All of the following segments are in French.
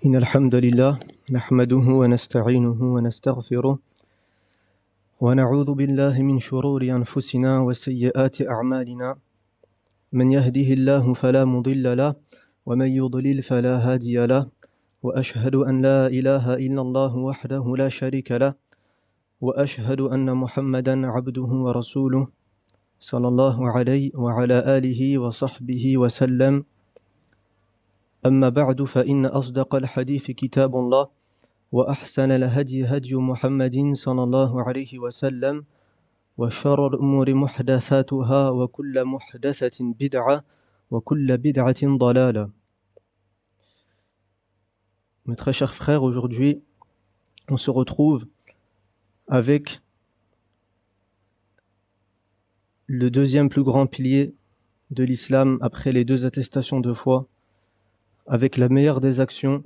إن الحمد لله نحمده ونستعينه ونستغفره ونعوذ بالله من شرور أنفسنا وسيئات أعمالنا من يهده الله فلا مضل له ومن يضلل فلا هادي له وأشهد أن لا إله إلا الله وحده لا شريك له وأشهد أن محمدا عبده ورسوله صلى الله عليه وعلى آله وصحبه وسلم. أما بعد فإن أصدق الحديث كتاب الله وأحسن الهدي هدي محمد صلى الله عليه وسلم وشر الأمور محدثاتها وكل محدثة بدعة وكل بدعة ضلالة. Mes très chers frères, aujourd'hui, on se retrouve avec le deuxième plus grand pilier de l'islam après les deux attestations de foi, avec la meilleure des actions,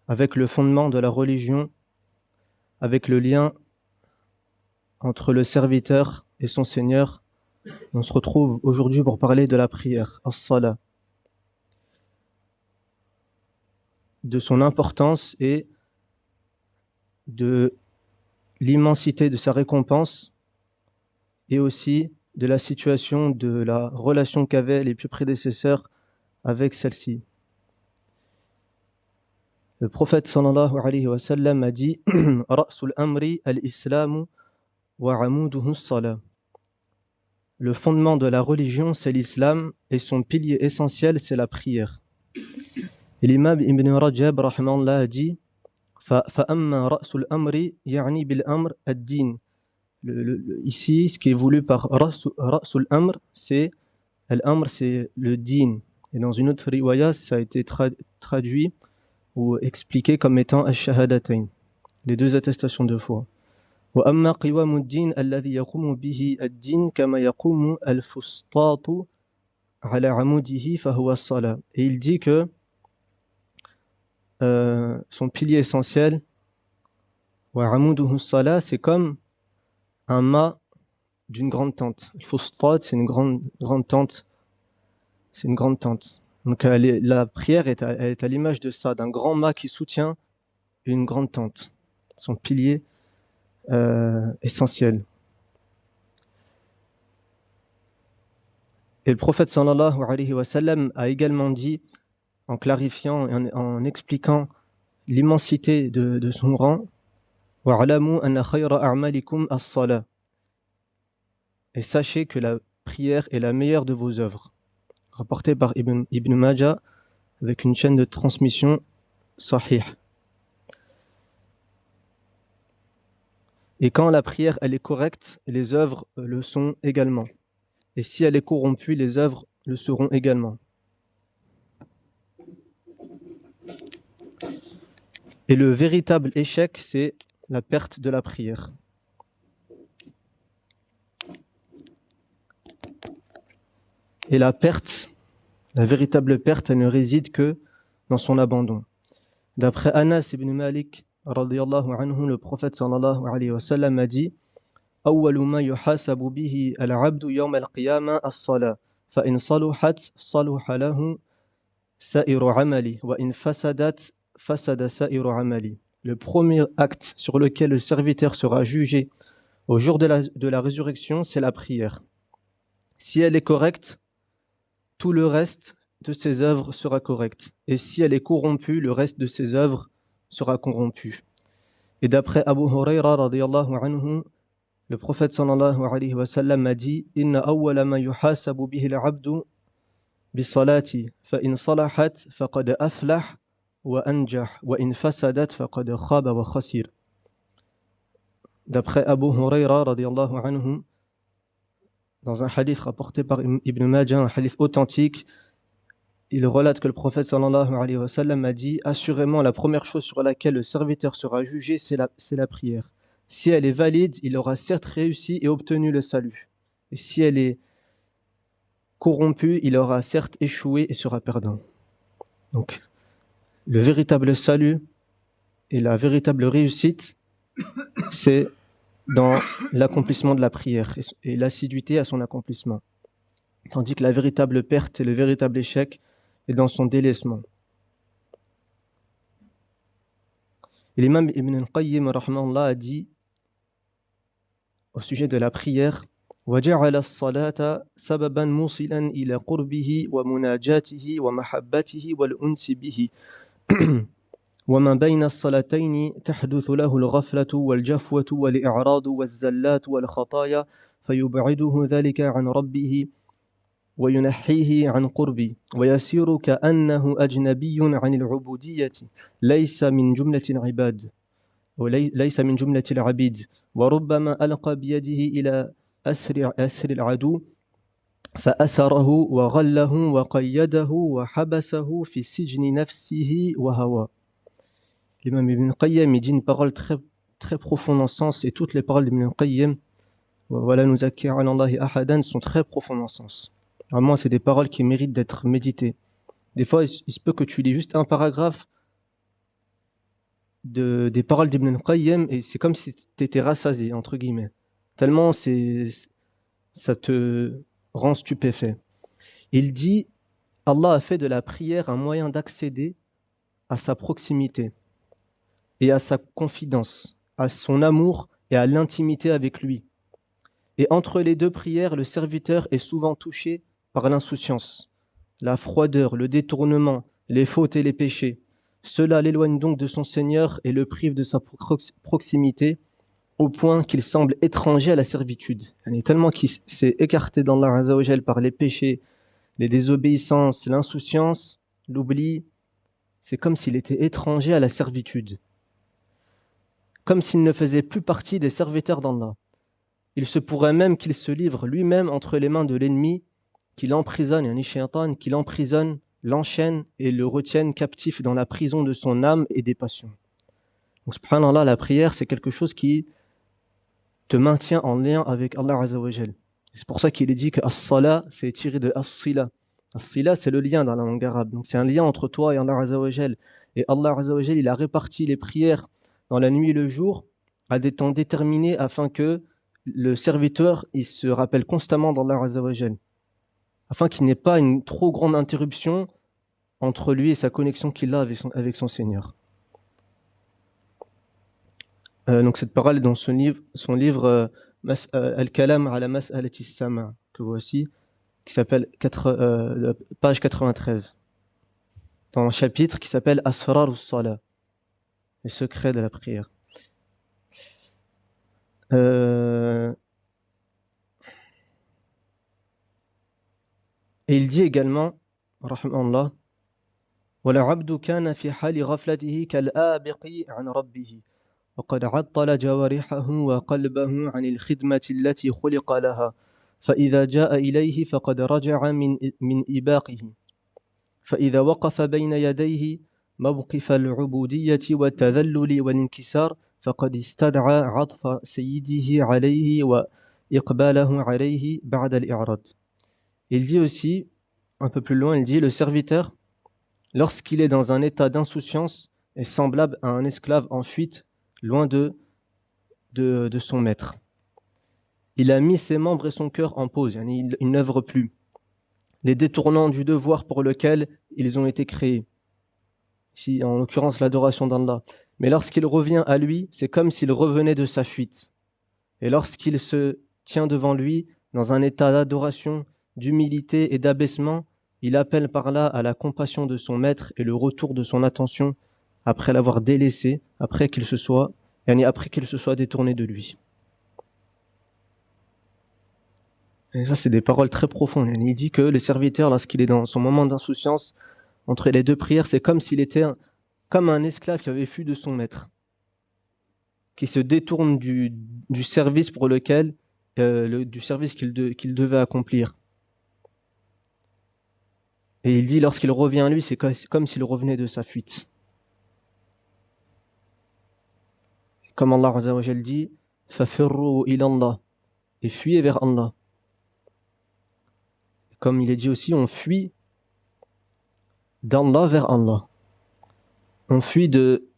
avec le fondement de la religion, avec le lien entre le serviteur et son Seigneur. On se retrouve aujourd'hui pour parler de la prière, as-salat, de son importance et de l'immensité de sa récompense, et aussi de la situation de la relation qu'avaient les plus prédécesseurs avec celle-ci. Le prophète sallallahu alayhi wa sallam a dit Ra'sul amri al-islamu wa amuduhu as-salat. Le fondement de la religion, c'est l'islam, et son pilier essentiel, c'est la prière. Et l'imam Ibn Rajab rahimahullah a dit Fa'amma ra'sul amri ya'ni bil amr ad-din. Ici, ce qui est voulu par ra'sul amr, c'est al-amr, c'est le din. Et dans une autre riwaya, ça a été traduit ou expliqué comme étant ash-shahadatayn, les deux attestations de foi. Wa amma qiwamu ad-din alladhi yaqumu bihi ad-din kama yaqumu al-fustatu ala amudihi fa huwa as-salat. Et il dit que son pilier essentiel, wa amuduhu as-salat, c'est comme un mât d'une grande tente. Le fustat, c'est une grande tente. C'est une grande tente. Donc la prière est à l'image de ça, d'un grand mât qui soutient une grande tente, son pilier essentiel. Et le prophète sallallahu alayhi wa sallam a également dit, en clarifiant et en expliquant l'immensité de son rang, wa'alamu anna khayra a'malikum as-salah. Et sachez que la prière est la meilleure de vos œuvres. Rapporté par Ibn Majah avec une chaîne de transmission sahih. Et quand la prière elle est correcte, les œuvres le sont également. Et si elle est corrompue, les œuvres le seront également. Et le véritable échec, c'est la perte de la prière. Et la véritable perte, elle ne réside que dans son abandon. D'après Anas ibn Malik, radiyallahu anhu, le prophète sallallahu alayhi wa sallam a dit أول ما يحاسب به العبد يوم القيامة الصلاة فإن صلحت صلح له سائر عمله وإن فسدت فسد سائر عمله. Le premier acte sur lequel le serviteur sera jugé au jour de la résurrection, c'est la prière. Si elle est correcte, tout le reste de ses œuvres sera correct. Et si elle est corrompue, le reste de ses œuvres sera corrompu. Et d'après Abu Huraira radiyallahu anhu, le prophète sallallahu alayhi wa sallam a dit Inna awwala ma yuhasabu bihi al-'abdu bis-salati fa in salahat faqad aflah wa anjah wa in fasadat faqad khaba wa khasir. D'après Abu Huraira radiyallahu anhu, dans un hadith rapporté par Ibn Majah, un hadith authentique, il relate que le prophète sallallahu alayhi wa sallam a dit assurément la première chose sur laquelle le serviteur sera jugé, c'est la prière. Si elle est valide, il aura certes réussi et obtenu le salut. Et si elle est corrompue, il aura certes échoué et sera perdant. Donc, le véritable salut et la véritable réussite, c'est dans l'accomplissement de la prière et l'assiduité à son accomplissement. Tandis que la véritable perte et le véritable échec est dans son délaissement. Et l'imam Ibn al-Qayyim rahimahullah a dit au sujet de la prière وَجَعَلَ الصَّلَاةَ سَبَبًا مُوصِلًا إِلَى قُرْبِهِ وَمُنَاجَاتِهِ وَمَحَبَّتِهِ وَالْأُنْسِ بِهِ وما بين الصلاتين تحدث له الغفلة والجفوة والإعراض والزلات والخطايا فيبعده ذلك عن ربه وينحيه عن قربه ويسير كأنه أجنبي عن العبودية ليس من جملة العباد وليس من جملة العبيد وربما ألقى بيده إلى أسر العدو فأسره وغله وقيده وحبسه في سجن نفسه وهواه. L'imam Ibn Qayyim dit une parole très, très profonde en sens, et toutes les paroles d'Ibn Qayyim sont très profondes en sens. Vraiment, c'est des paroles qui méritent d'être méditées. Des fois, il se peut que tu lis juste un paragraphe des paroles d'Ibn Qayyim et c'est comme si tu étais rassasié, entre guillemets. Tellement ça te rend stupéfait. Il dit, Allah a fait de la prière un moyen d'accéder à sa proximité et à sa confidence, à son amour et à l'intimité avec lui. Et entre les deux prières, le serviteur est souvent touché par l'insouciance, la froideur, le détournement, les fautes et les péchés. Cela l'éloigne donc de son Seigneur et le prive de sa proximité au point qu'il semble étranger à la servitude. Tellement qu'il s'est écarté d'Allah Azza wa Jal par les péchés, les désobéissances, l'insouciance, l'oubli, c'est comme s'il était étranger à la servitude. Comme s'il ne faisait plus partie des serviteurs d'Allah. Il se pourrait même qu'il se livre lui-même entre les mains de l'ennemi, qui l'emprisonne, qui l'emprisonne, l'enchaîne et le retienne captif dans la prison de son âme et des passions. Donc, subhanallah, la prière, c'est quelque chose qui te maintient en lien avec Allah Azza wa Jal. C'est pour ça qu'il est dit que as-salah, c'est tiré de as-sila. As-sila, c'est le lien dans la langue arabe. Donc, c'est un lien entre toi et Allah Azza wa Jal. Et Allah Azza wa Jal, il a réparti les prières dans la nuit et le jour à des temps déterminés afin que le serviteur il se rappelle constamment d'Allah Azza wa Jal, afin qu'il n'ait pas une trop grande interruption entre lui et sa connexion qu'il a avec son Seigneur. Donc cette parole est dans son livre Al-Kalam ala Mas'alati Sama, que voici, qui s'appelle page 93, dans un chapitre qui s'appelle Asrar as-Salah, les secrets de la prière. Et il dit également, rahimahullah, وَلَعَبْدُ كَانَ فِي حَالِ غَفْلَتِهِ كَالْآبِقِ عَنْ رَبِّهِ وقد عطل جوارحه وقلبه عن الخدمة التي خلق لها فإذا جاء إليه فقد رجع من إباقه فإذا وقف بين يديه موقف العبودية والتذلل والانكسار فقد استدعى عطف سيده عليه وإقباله عليه بعد الإعراض. Il dit aussi, un peu plus loin, il dit, le serviteur, lorsqu'il est dans un état d'insouciance, est semblable à un esclave en fuite loin de son maître. Il a mis ses membres et son cœur en pause, il n'œuvre plus, les détournant du devoir pour lequel ils ont été créés, ici en l'occurrence l'adoration d'Allah. Mais lorsqu'il revient à lui, c'est comme s'il revenait de sa fuite. Et lorsqu'il se tient devant lui, dans un état d'adoration, d'humilité et d'abaissement, il appelle par là à la compassion de son maître et le retour de son attention après l'avoir délaissé, après qu'il se soit détourné de lui. Et ça, c'est des paroles très profondes. Il dit que le serviteur, lorsqu'il est dans son moment d'insouciance, entre les deux prières, c'est comme s'il était comme un esclave qui avait fui de son maître, qui se détourne du service pour lequel, du service qu'il devait accomplir. Et il dit, lorsqu'il revient à lui, c'est comme s'il revenait de sa fuite. Comme Allah Azza wa Jal dit, فَفِرُّوا إِلَى اللَّهِ, et fuyez vers Allah. Comme il est dit aussi, on fuit d'Allah vers Allah. On fuit de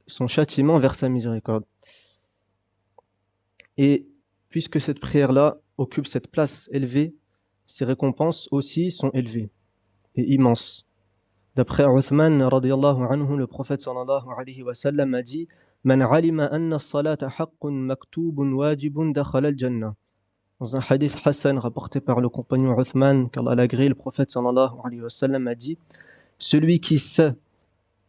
son châtiment vers sa miséricorde. Et puisque cette prière-là occupe cette place élevée, ses récompenses aussi sont élevées et immenses. D'après Uthman radiyallahu anhu, le prophète sallallahu alayhi wa sallam a dit من علم أن الصلاة حق مكتوب واجب دخل الجنة. Dans un hadith Hassan rapporté par le compagnon Uthman, qu'Allah l'agrée, le prophète sallallahu alayhi wa sallam a dit: celui qui sait,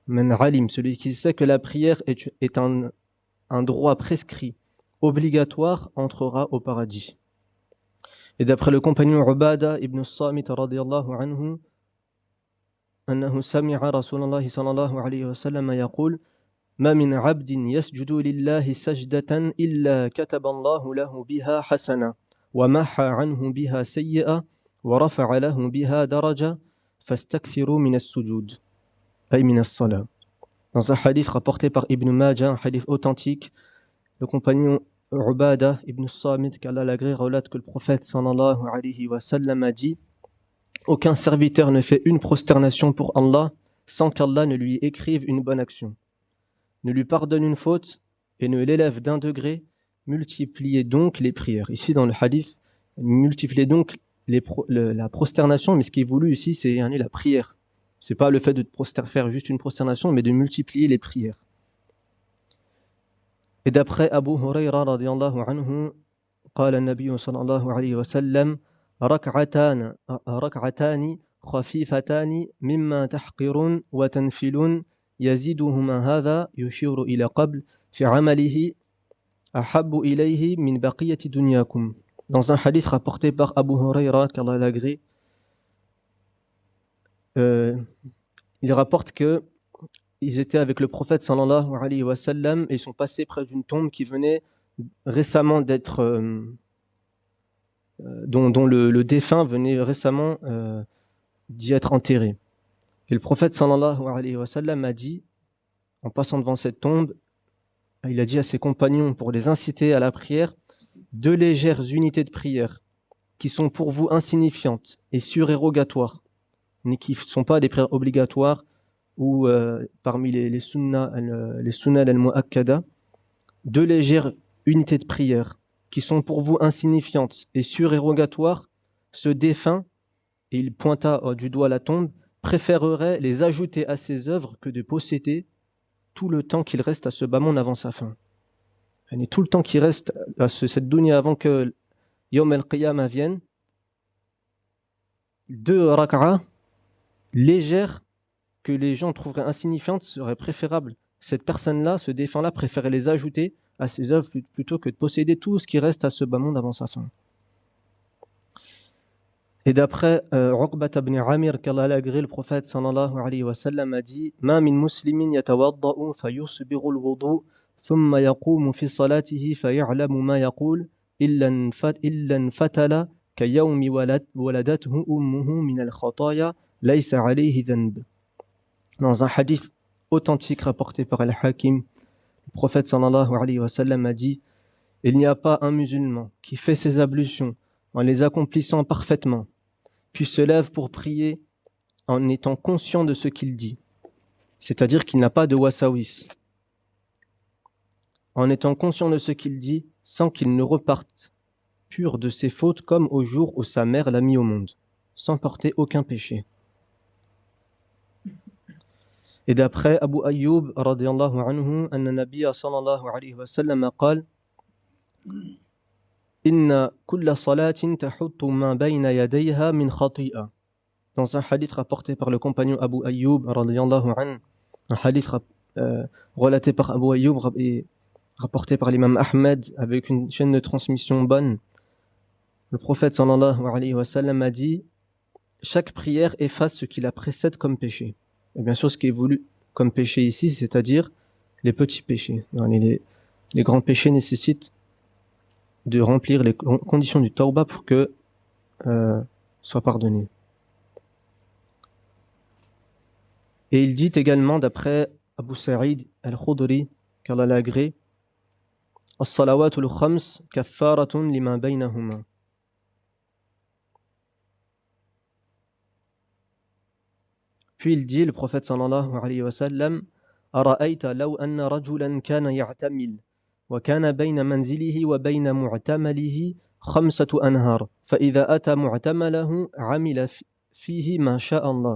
man alim, celui qui sait que la prière est un droit prescrit, obligatoire, entrera au paradis. Et d'après le compagnon Ubada ibn Samit radiyallahu anhu, أنه سمع رسول الله صلى الله عليه وسلم يقول: ما من عبد يسجد لله سجدة إلا كتب الله له بها حسنة ومحى عنه بها سيئة ورفع له بها درجة فاستكثروا من السجود أي من الصلاة. Dans un hadith rapporté par Ibn Majah, un hadith authentique, le compagnon Ubada ibn Samit, qu'Allah l'agrée, relate que le prophète sallallahu alayhi wa sallam a dit: aucun serviteur ne fait une prosternation pour Allah sans qu'Allah ne lui écrive une bonne action, ne lui pardonne une faute et ne l'élève d'un degré. Multipliez donc les prières. Ici dans le hadith, multipliez donc la prosternation, mais ce qui est voulu ici, c'est la prière. C'est pas le fait de faire juste une prosternation, mais de multiplier les prières. Et d'après Abu Huraira radiyallahu anhu, قال النبي صلى الله عليه وسلم: ركعتان خفيفتان مما تحقرون وتنفلون يزيدهما هذا يشير إلى قبل في عمله أحب إليه من بقية دنياكم. Dans un hadith rapporté par Abu Huraira, qu'Allah l'agrée, il rapporte que ils étaient avec le prophète sallallahu alayhi wa sallam et ils sont passés près d'une tombe qui venait récemment d'être dont le défunt venait récemment d'y être enterré. Et le prophète sallallahu alayhi wa sallam a dit, en passant devant cette tombe, il a dit à ses compagnons, pour les inciter à la prière, 2 légères unités de prière qui sont pour vous insignifiantes et surérogatoires, mais qui ne sont pas des prières obligatoires ou parmi les sunnah al-mu'akkada, 2 légères unités de prière qui sont pour vous insignifiantes et surérogatoires, ce défunt, et il pointa du doigt la tombe, préférerait les ajouter à ses œuvres que de posséder tout le temps qu'il reste à ce bas monde avant sa fin. Et tout le temps qui reste à cette dunya avant que Yawm al-Qiyamah vienne, 2 rak'a légères que les gens trouveraient insignifiantes seraient préférables. Cette personne-là, ce défunt-là, préférait les ajouter à ses œuvres plutôt que de posséder tout ce qui reste à ce bas monde avant sa fin. Et d'après Uqbat ibn Amir, qu'Allah l'agrée, le prophète sallallahu alayhi wa sallam a dit: Ma min muslimin yatawadda'u fayusbiru al-wudu' thumma yaqumu fi salatihi faya'lamu ma yaqul illa fatala ka yawmi waladathu ummuhu min al-khataya laysa alayhi dhanb. Dans un hadith authentique rapporté par Al-Hakim, le prophète sallallahu alayhi wa sallam a dit: il n'y a pas un musulman qui fait ses ablutions en les accomplissant parfaitement, puis se lève pour prier en étant conscient de ce qu'il dit, c'est-à-dire qu'il n'a pas de wasawis, en étant conscient de ce qu'il dit, sans qu'il ne reparte pur de ses fautes comme au jour où sa mère l'a mis au monde, sans porter aucun péché. Et d'après Abu Ayyub radiyallahu anhu, anna nabiyya sallallahu alayhi wa sallam قال: Inna kulla salatin tahuttu ma bayna yadayha min khati'a. Dans un hadith rapporté par le compagnon Abu Ayyub radiyallahu anhu, un hadith relaté par Abu Ayyub et rapporté par l'imam Ahmed avec une chaîne de transmission bonne, le prophète sallallahu alayhi wa sallam a dit: chaque prière efface ce qui la précède comme péché. Et bien sûr, ce qui est voulu comme péché ici, c'est-à-dire les petits péchés. Les grands péchés nécessitent de remplir les conditions du tawbah pour que soit pardonné. Et il dit également, d'après Abu Sa'id al-Khudri, qu'Allah l'agrée, as-salawatul khams kaffaratun lima baynahuma. Puis il dit, le prophète sallallahu alayhi wa sallam: ara'ayta law anna rajulan kana ya'tamil وكان بين منزله وبين معتمله 5 أنهار فإذا أتى معتمله عمل فيه ما شاء الله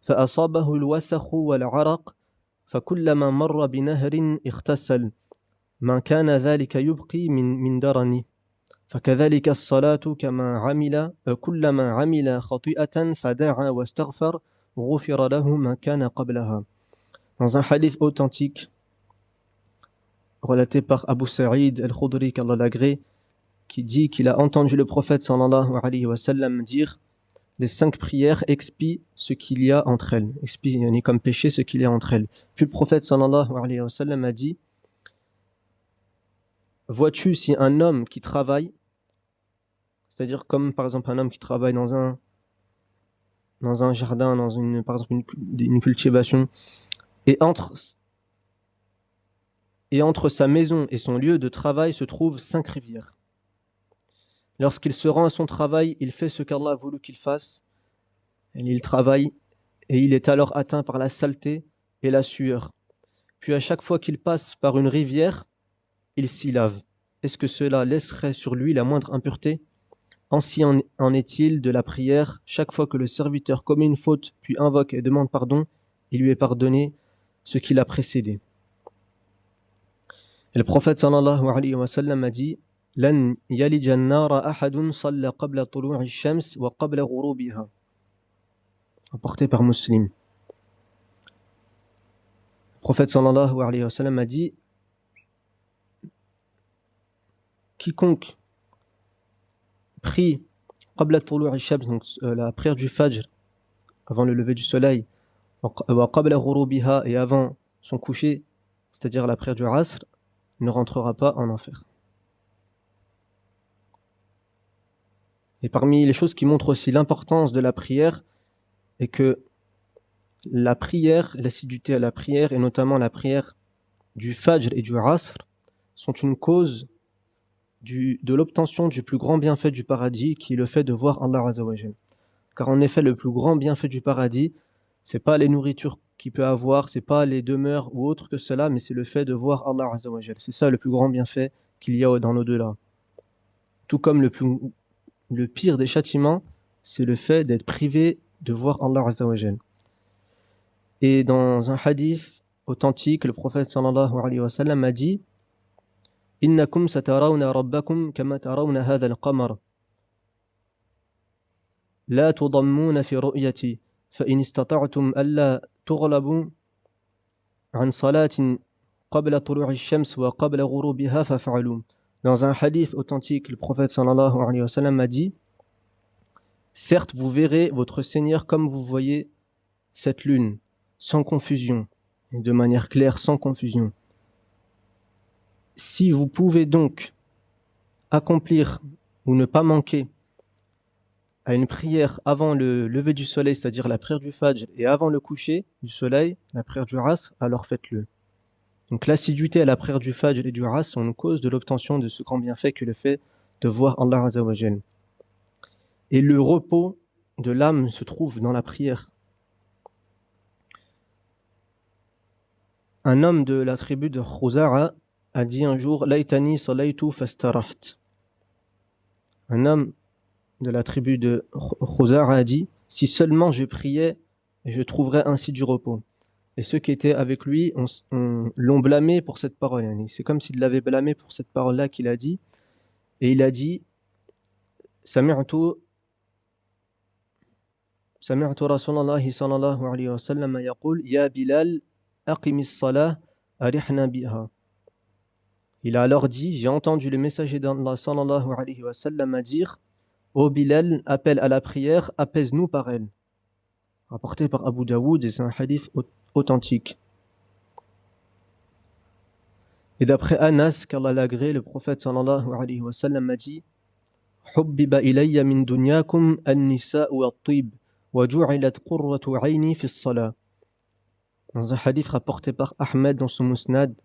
فأصابه الوسخ والعرق فكلما مر بنهر اغتسل ما كان ذلك يبقي من درني فكذلك الصلاة كلما عمل خطيئة فدعا واستغفر غفر له ما كان قبلها. Dans un hadith authentique relaté par Abu Sa'id al-Khudri, qu'Allah l'agrée, qui dit qu'il a entendu le prophète sallallahu alayhi wa sallam dire: les 5 prières expient ce qu'il y a entre elles, expient comme péché ce qu'il y a entre elles. Puis le prophète sallallahu alayhi wa sallam a dit: vois-tu si un homme qui travaille, c'est-à-dire comme par exemple un homme qui travaille dans un jardin, par exemple une cultivation, et entre sa maison et son lieu de travail se trouvent 5 rivières. Lorsqu'il se rend à son travail, il fait ce qu'Allah a voulu qu'il fasse, et il travaille, et il est alors atteint par la saleté et la sueur. Puis à chaque fois qu'il passe par une rivière, il s'y lave. Est-ce que cela laisserait sur lui la moindre impureté? Ainsi en est-il de la prière. Chaque fois que le serviteur commet une faute, puis invoque et demande pardon, il lui est pardonné ce qui l'a précédé. Et le prophète sallallahu alayhi wa sallam a dit: Lan yalija an-nara ahadun salla qabla tulu'i ash-shams wa qabla ghurubiha. Rapporté par Muslim. Le prophète sallallahu alayhi wa sallam a dit: quiconque prie qabla tulu'i ash-shams, donc la prière du Fajr, avant le lever du soleil, wa qabla ghurubiha, et avant son coucher, c'est-à-dire la prière du Asr, ne rentrera pas en enfer. Et parmi les choses qui montrent aussi l'importance de la prière est que la prière, l'assiduité à la prière, et notamment la prière du Fajr et du Asr, sont une cause de l'obtention du plus grand bienfait du paradis, qui est le fait de voir Allah Azza wa Jal. Car en effet, le plus grand bienfait du paradis, c'est pas les nourritures qu'il peut avoir, c'est pas les demeures ou autre que cela, mais c'est le fait de voir Allah Azza wa Jal. C'est ça le plus grand bienfait qu'il y a dans l'au-delà. Tout comme le pire des châtiments, c'est le fait d'être privé de voir Allah Azza wa Jal. Et dans un hadith authentique, le prophète sallallahu alayhi wa sallam a dit: Innakum satarawna rabbakum kama tarawna hadha al-qamar. La tudammuna fi ru'yati. فإن استطعتم ألا تغلبوا عن صلاة قبل طلوع الشمس وقبل غروبها فافعلوا. Dans un hadith authentique, le prophète sallallahu alayhi wa sallam a dit: certes, vous verrez votre Seigneur comme vous voyez cette lune, sans confusion, et de manière claire, sans confusion. Si vous pouvez donc accomplir ou ne pas manquer à une prière avant le lever du soleil, c'est-à-dire la prière du Fajr, et avant le coucher du soleil, la prière du Asr, alors faites-le. Donc l'assiduité à la prière du Fajr et du Asr sont une cause de l'obtention de ce grand bienfait que le fait de voir Allah Azza wa Jal. Et le repos de l'âme se trouve dans la prière. Un homme de la tribu de Khuza'a a dit un jour: Laitani salaytu fastaraht. Un homme de la tribu de Khuza'a a dit: si seulement je priais, je trouverais ainsi du repos. Et ceux qui étaient avec lui l'ont blâmé pour cette parole. C'est comme s'il l'avait blâmé pour cette parole-là qu'il a dit. Et il a dit: Sami'tu Rasulallah sallallahu alayhi wa sallam yaqul ya Bilal aqimis salah arihna biha. Il a alors dit: j'ai entendu le messager d'Allah sallallahu alayhi wa sallam dire: ô Bilal, appelle à la prière, apaise-nous par elle. Rapporté par Abu Daoud, et c'est un hadith authentique. Et d'après Anas, qu'Allah l'agrée, le prophète sallallahu alayhi wa sallam a dit: Hubbiba ilayya min dunyakum an-nisa'u wat-tib wa ju'ilat qurratu 'ayni fi as-salah. Dans un hadith rapporté par Ahmed dans son Musnad,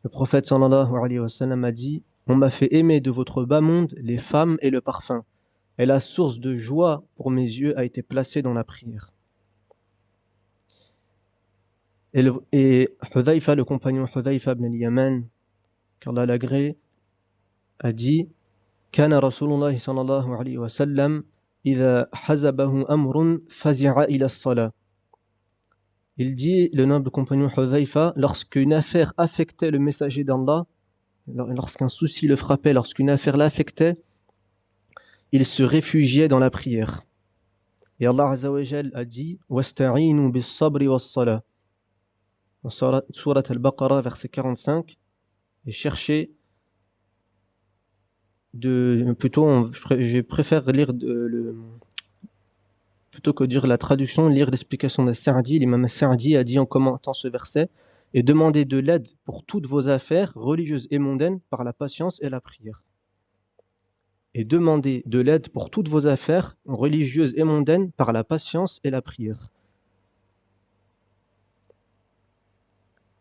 le prophète sallallahu alayhi wa sallam a dit: on m'a fait aimer de votre bas monde les femmes et le parfum, et la source de joie pour mes yeux a été placée dans la prière. Et Hudhayfa, le compagnon Hudhayfa ibn al-Yaman, qu'Allah l'agrée, a dit: Kana Rasulullah sallallahu alayhi wa sallam idha hazabahu amrun fazi'a ila as-salah. Il dit, le noble compagnon Hudhayfa, lorsqu'une affaire affectait le messager d'Allah, lorsqu'un souci le frappait, lorsqu'une affaire l'affectait, il se réfugiait dans la prière. Et Allah Azza wa Jal a dit Wasta'inu bis sabri was salah. Dans Surat Al-Baqarah, verset 45, et cherchez je préfère lire plutôt que dire la traduction, lire l'explication de Sa'di. L'imam Sa'di a dit en commentant ce verset et demandez de l'aide pour toutes vos affaires religieuses et mondaines par la patience et la prière. Et demandez de l'aide pour toutes vos affaires religieuses et mondaines par la patience et la prière.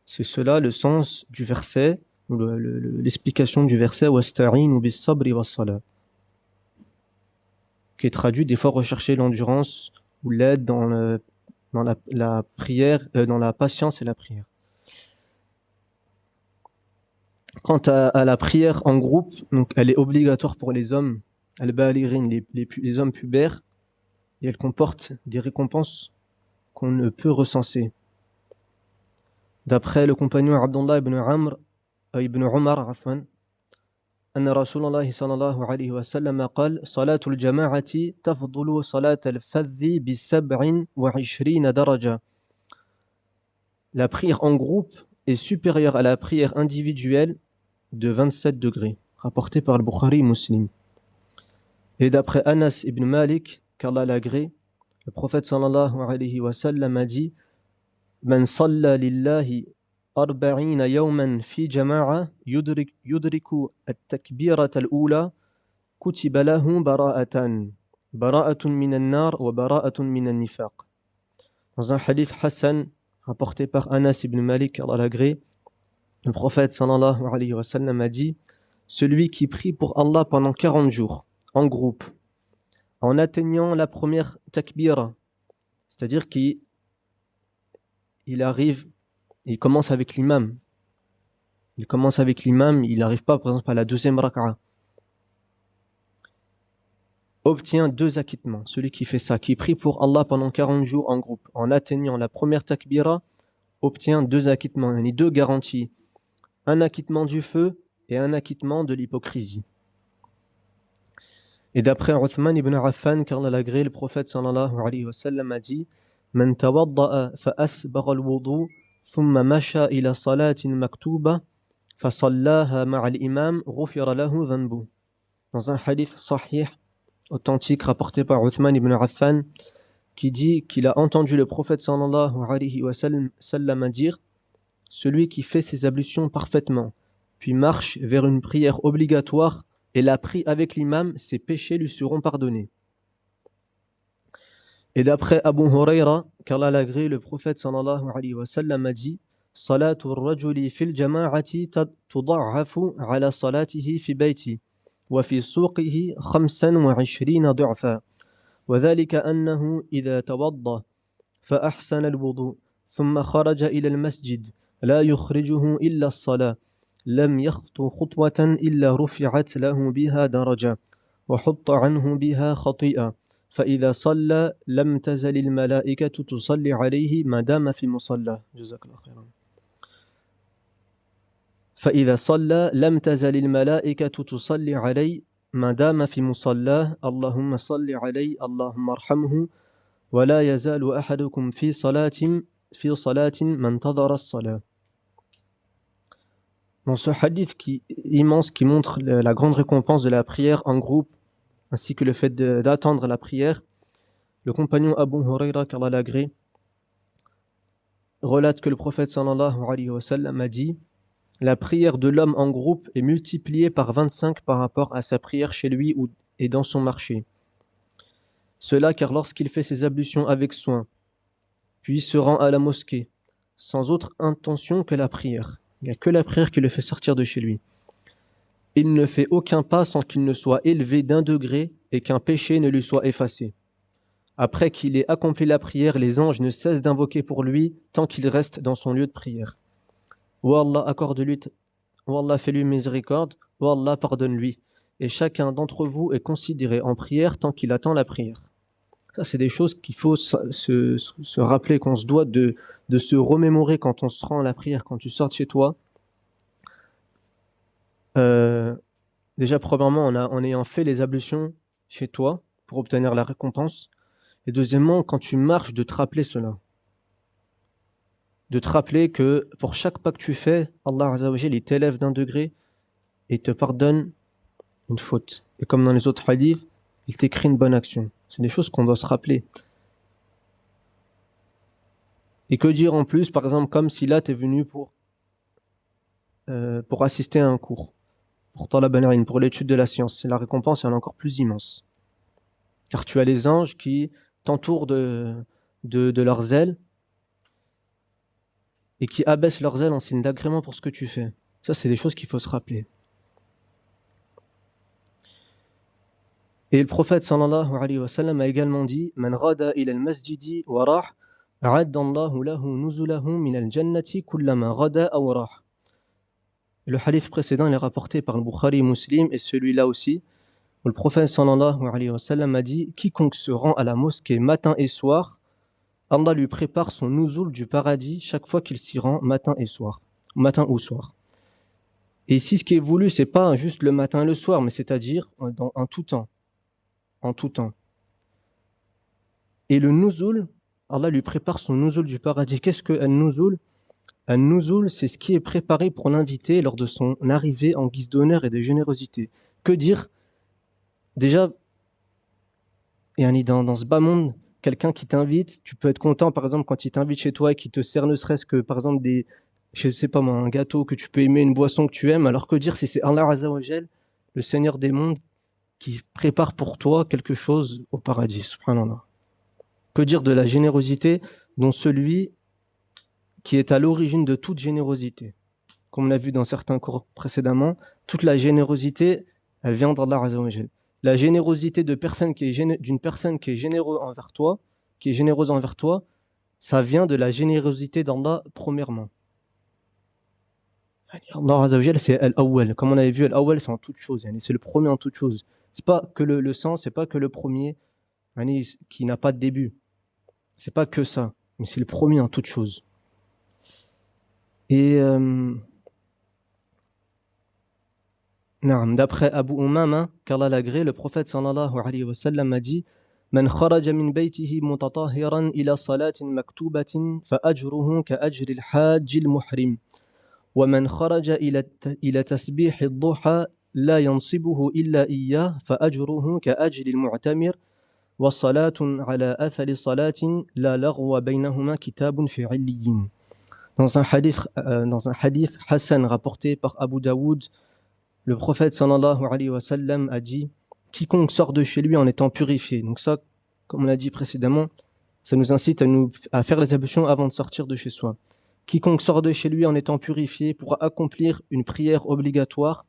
C'est cela le sens du verset, ou l'explication du verset Wasta'inu bis sabri was salah, qui est traduit des fois rechercher l'endurance ou l'aide dans la prière, dans la patience et la prière. Quant à la prière en groupe, donc elle est obligatoire pour les hommes, al-balighin, les hommes pubères, et elle comporte des récompenses qu'on ne peut recenser. D'après le compagnon Abdullah ibn Umar, أن رسول الله صلى الله عليه وسلم قال صلاة الجماعة تفضل صلاة الفذ ب27 درجة. La prière en groupe est supérieure à la prière individuelle de 27 degrés, rapporté par le Bukhari Muslim. Et d'après Anas ibn Malik, qu'Allah l'agrée, le prophète sallallahu alayhi wa sallam a dit Man salla lillahi 40 يوما في جماعة يدرك التكبيرة الأولى كتب له براءة من النار وبراءة من النفاق. Dans un hadith Hassan rapporté par Anas ibn Malik, Allah l'agrée, le prophète sallallahu alayhi wa sallam a dit celui qui prie pour Allah pendant 40 jours en groupe en atteignant la première takbira, c'est-à-dire qu'il arrive, il commence avec l'imam. Il n'arrive pas par exemple à la deuxième raka'a. Obtient 2 acquittements. Celui qui fait ça, qui prie pour Allah pendant 40 jours en groupe, en atteignant la première takbira, obtient 2 acquittements, 2 garanties. Un acquittement du feu et un acquittement de l'hypocrisie. Et d'après Uthman ibn Affan, qu'Allah l'agrée, le prophète sallallahu alayhi wa sallam a dit Man tawadda'a fa asbagha al-wudu ثم مشى إلى صلاة مكتوبة فصلاها مع الإمام غفر له ذنبه. Dans un hadith sahih, authentique, rapporté par Uthman ibn Affan, qui dit qu'il a entendu le prophète sallallahu alayhi wa sallam dire celui qui fait ses ablutions parfaitement, puis marche vers une prière obligatoire et la prie avec l'imam, ses péchés lui seront pardonnés. Et d'après Abu Huraira, qu'Allah l'agrée, le prophète sallallahu alayhi wa sallam a dit Salatu ar-rajuli fil jama'ati tuda'afu ala salatihi fi bayti wa fi suqihi 25 du'fa wa dhalika annahu idha tawadda fa ahsana al-wudu thumma kharaja ila al-masjid la yukhrijuhu illa as-salah lam yakhtu khutwatan illa rufi'at lahu biha daraja wa hutta anhu biha khati'a فإذا صلى لم تزل الملائكة تصلي عليه ما دام في مصلاه جزاك الله خيرا فإذا صلى لم تزل الملائكة تصلي عليه ما دام في مصلاه اللهم صل عليه اللهم ارحمه ولا يزال أحدكم في صلاة من انتظر الصلاة. Dans ce hadith immense qui montre la grande récompense de la prière en groupe ainsi que le fait d'attendre la prière, le compagnon Abu Huraira, qu'Allah l'agrée, relate que le prophète sallallahu alayhi wa sallam a dit la prière de l'homme en groupe est multipliée par 25 par rapport à sa prière chez lui et dans son marché. Cela car lorsqu'il fait ses ablutions avec soin, puis se rend à la mosquée, sans autre intention que la prière, il n'y a que la prière qui le fait sortir de chez lui. Il ne fait aucun pas sans qu'il ne soit élevé d'1 degré et qu'un péché ne lui soit effacé. Après qu'il ait accompli la prière, les anges ne cessent d'invoquer pour lui tant qu'il reste dans son lieu de prière. Ô Allah, accorde-lui, ô Allah, fais-lui miséricorde, ô Allah, pardonne-lui. Et chacun d'entre vous est considéré en prière tant qu'il attend la prière. Ça, c'est des choses qu'il faut se rappeler, qu'on se doit de se remémorer quand on se rend à la prière, quand tu sors de chez toi. Déjà, premièrement, en ayant fait les ablutions chez toi pour obtenir la récompense. Et deuxièmement, quand tu marches, de te rappeler cela. De te rappeler que pour chaque pas que tu fais, Allah Azza wa Jal, il t'élève d'un degré et te pardonne une faute. Et comme dans les autres hadiths, il t'écrit une bonne action. C'est des choses qu'on doit se rappeler. Et que dire en plus, par exemple, comme si là, tu es venu pour assister à un cours, pour talab al-ilm, pour l'étude de la science. La récompense, elle est encore plus immense. Car tu as les anges qui t'entourent de leurs ailes et qui abaissent leurs ailes en signe d'agrément pour ce que tu fais. Ça, c'est des choses qu'il faut se rappeler. Et le prophète sallallahu alayhi wa sallam a également dit: Man rada ila al-masjidi wa rah, a'adda Allahu lahu nuzulahu min al-jannati kullama rada aw rah. Le hadith précédent, il est rapporté par le Bukhari Muslim, et celui-là aussi, où le prophète sallallahu alayhi wa sallam a dit: quiconque se rend à la mosquée matin et soir, Allah lui prépare son nuzul du paradis chaque fois qu'il s'y rend matin ou soir. Et ici, ce qui est voulu, c'est pas juste le matin et le soir, mais c'est-à-dire en tout temps. En tout temps. Et le nuzul, Allah lui prépare son nuzul du paradis. Qu'est-ce que un nuzul? Un nuzul, c'est ce qui est préparé pour l'invité lors de son arrivée en guise d'honneur et de générosité. Que dire? Déjà, dans ce bas monde, quelqu'un qui t'invite, tu peux être content, par exemple, quand il t'invite chez toi et qu'il te sert ne serait-ce que, par exemple, je sais pas moi, un gâteau que tu peux aimer, une boisson que tu aimes, alors que dire si c'est Allah Azza wa Jal, le Seigneur des mondes, qui prépare pour toi quelque chose au paradis, subhanallah. Que dire de la générosité dont celui qui est à l'origine de toute générosité? Comme on l'a vu dans certains cours précédemment, toute la générosité, elle vient d'Allah Azza wa Jal. La générosité d'une personne qui est généreuse envers toi, ça vient de la générosité d'Allah premièrement. Allah Azza wa Jal, c'est Al-Awwal. Comme on avait vu, Al-Awwal, c'est en toute chose. C'est le premier en toute chose. C'est pas que le sens, c'est pas que le premier qui n'a pas de début. C'est pas que ça, mais c'est le premier en toute chose. Et d'après Abu Umama, qu'Allah l'agrée, le prophète sallallahu alayhi wa sallam a dit: Man kharaja min baytihi mutatahiran ila salatin maktubatin fa ajruhu ka ajri al-hajj al-muhrim. Wa man kharaja ila tasbih ad-duha la yansibuhu illa iyyah fa ajruhu ka ajri al-mu'tamir. Wa salatun ala athali salatin la laghwa baynahuma kitabun fi 'illiyin. Dans un hadith Hassan rapporté par Abu Daoud, le prophète sallallahu alayhi wa sallam a dit: quiconque sort de chez lui en étant purifié. Donc ça, comme on l'a dit précédemment, ça nous incite à faire les ablutions avant de sortir de chez soi. Quiconque sort de chez lui en étant purifié pourra accomplir une prière obligatoire.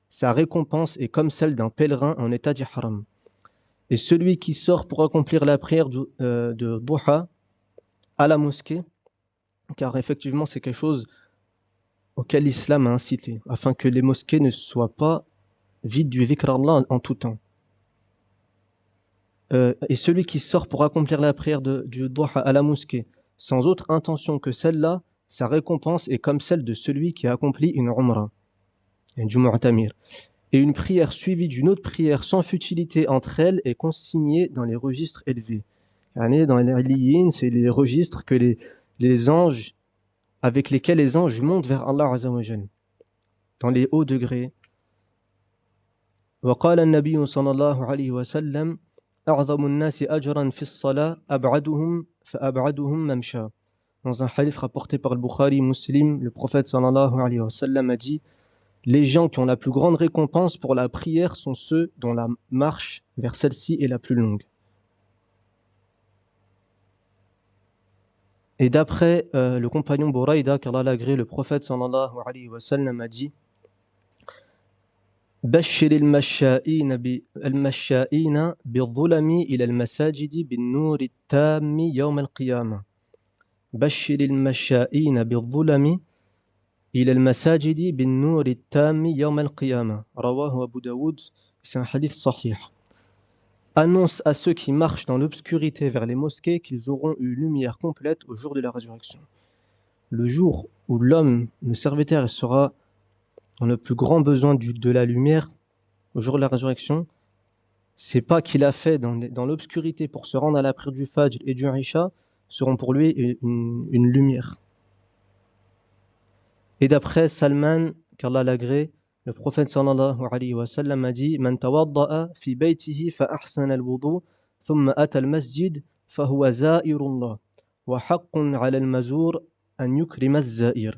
Sa récompense est comme celle d'un pèlerin en état d'ihram. Et celui qui sort pour accomplir la prière de duha à la mosquée, car effectivement c'est quelque chose auquel l'islam a incité, afin que les mosquées ne soient pas vides du dhikr Allah en tout temps. Et celui qui sort pour accomplir la prière du duha à la mosquée, sans autre intention que celle-là, sa récompense est comme celle de celui qui a accompli une umrah, du mu'tamir. Et une prière suivie d'une autre prière sans futilité entre elles est consignée dans les registres élevés. Dans les Illiyin, c'est les registres que les anges, avec lesquels les anges montent vers Allah Azza wa Jal, dans les hauts degrés. وقال النبي صلى الله عليه وسلم أعظم الناس أجرا في الصلاة أبعدهم فأبعدهم ممشى. Dans un hadith rapporté par le Bukhari Muslim, le prophète sallallahu alayhi wa sallam a dit: les gens qui ont la plus grande récompense pour la prière sont ceux dont la marche vers celle-ci est la plus longue. Et d'après le compagnon Buraïda, qu'Allah l'agrée, le prophète sallallahu alayhi wa sallam a dit: بشر المشائين بالظلم إلى المساجد بالنور التام يوم القيامة. بشر المشائين بالظلم إلى المساجد بالنور التام يوم القيامة. رواه أبو داود. C'est un hadith sahih. annonce à ceux qui marchent dans l'obscurité vers les mosquées qu'ils auront eu lumière complète au jour de la résurrection. Le jour où l'homme, le serviteur, sera dans le plus grand besoin de la lumière, au jour de la résurrection, c'est pas qu'il a fait dans l'obscurité pour se rendre à la prière du Fajr et du Isha, seront pour lui une lumière. Et d'après Salman, qu'Allah l'agrée, le prophète sallallahu alayhi wa sallam a dit: Man tawadda'a fi baytihi fa ahsana al-wudu, thumma ata al-masjid, fa huwa za'irullah, wa haqqun 'ala al-mazur an yukrima az-za'ir.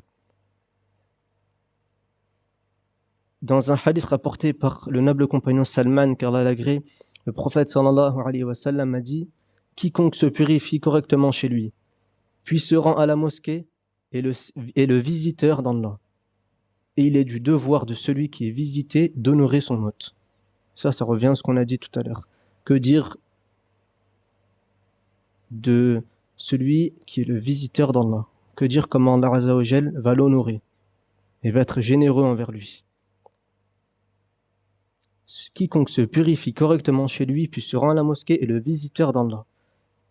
Dans un hadith rapporté par le noble compagnon Salman, qu'Allah l'agrée, le prophète sallallahu alayhi wa sallam a dit: Quiconque se purifie correctement chez lui, puis se rend à la mosquée, est le visiteur d'Allah. Et il est du devoir de celui qui est visité d'honorer son hôte. Ça revient à ce qu'on a dit tout à l'heure. Que dire de celui qui est le visiteur d'Allah? Que dire comment Allah Azza wa Jal va l'honorer et va être généreux envers lui? Quiconque se purifie correctement chez lui puis se rend à la mosquée est le visiteur d'Allah.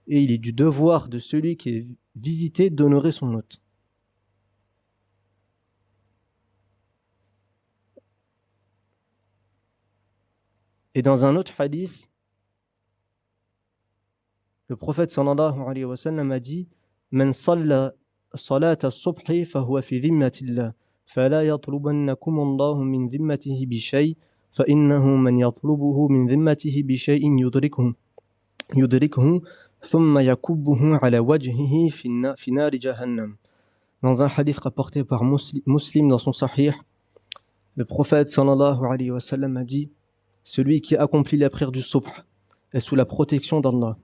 Et il est du devoir de celui qui est visité d'honorer son hôte. Et dans un autre hadith, le prophète sallallahu alayhi wa sallam a dit: Man salla salat as-subhi fa huwa fi dhimmatillah, fala yatlubannakum Allahu min dhimmatihi bi shay, fa innahu man yatlubuhu min dhimmatihi bi shay'in yudrikhu thumma yakubbuhu ala wajhihi fi nari jahannam. Dans un hadith rapporté par Muslim dans son Sahih, le prophète sallallahu alayhi wa sallam a dit: Celui qui accomplit la prière du subh est sous la protection d'Allah.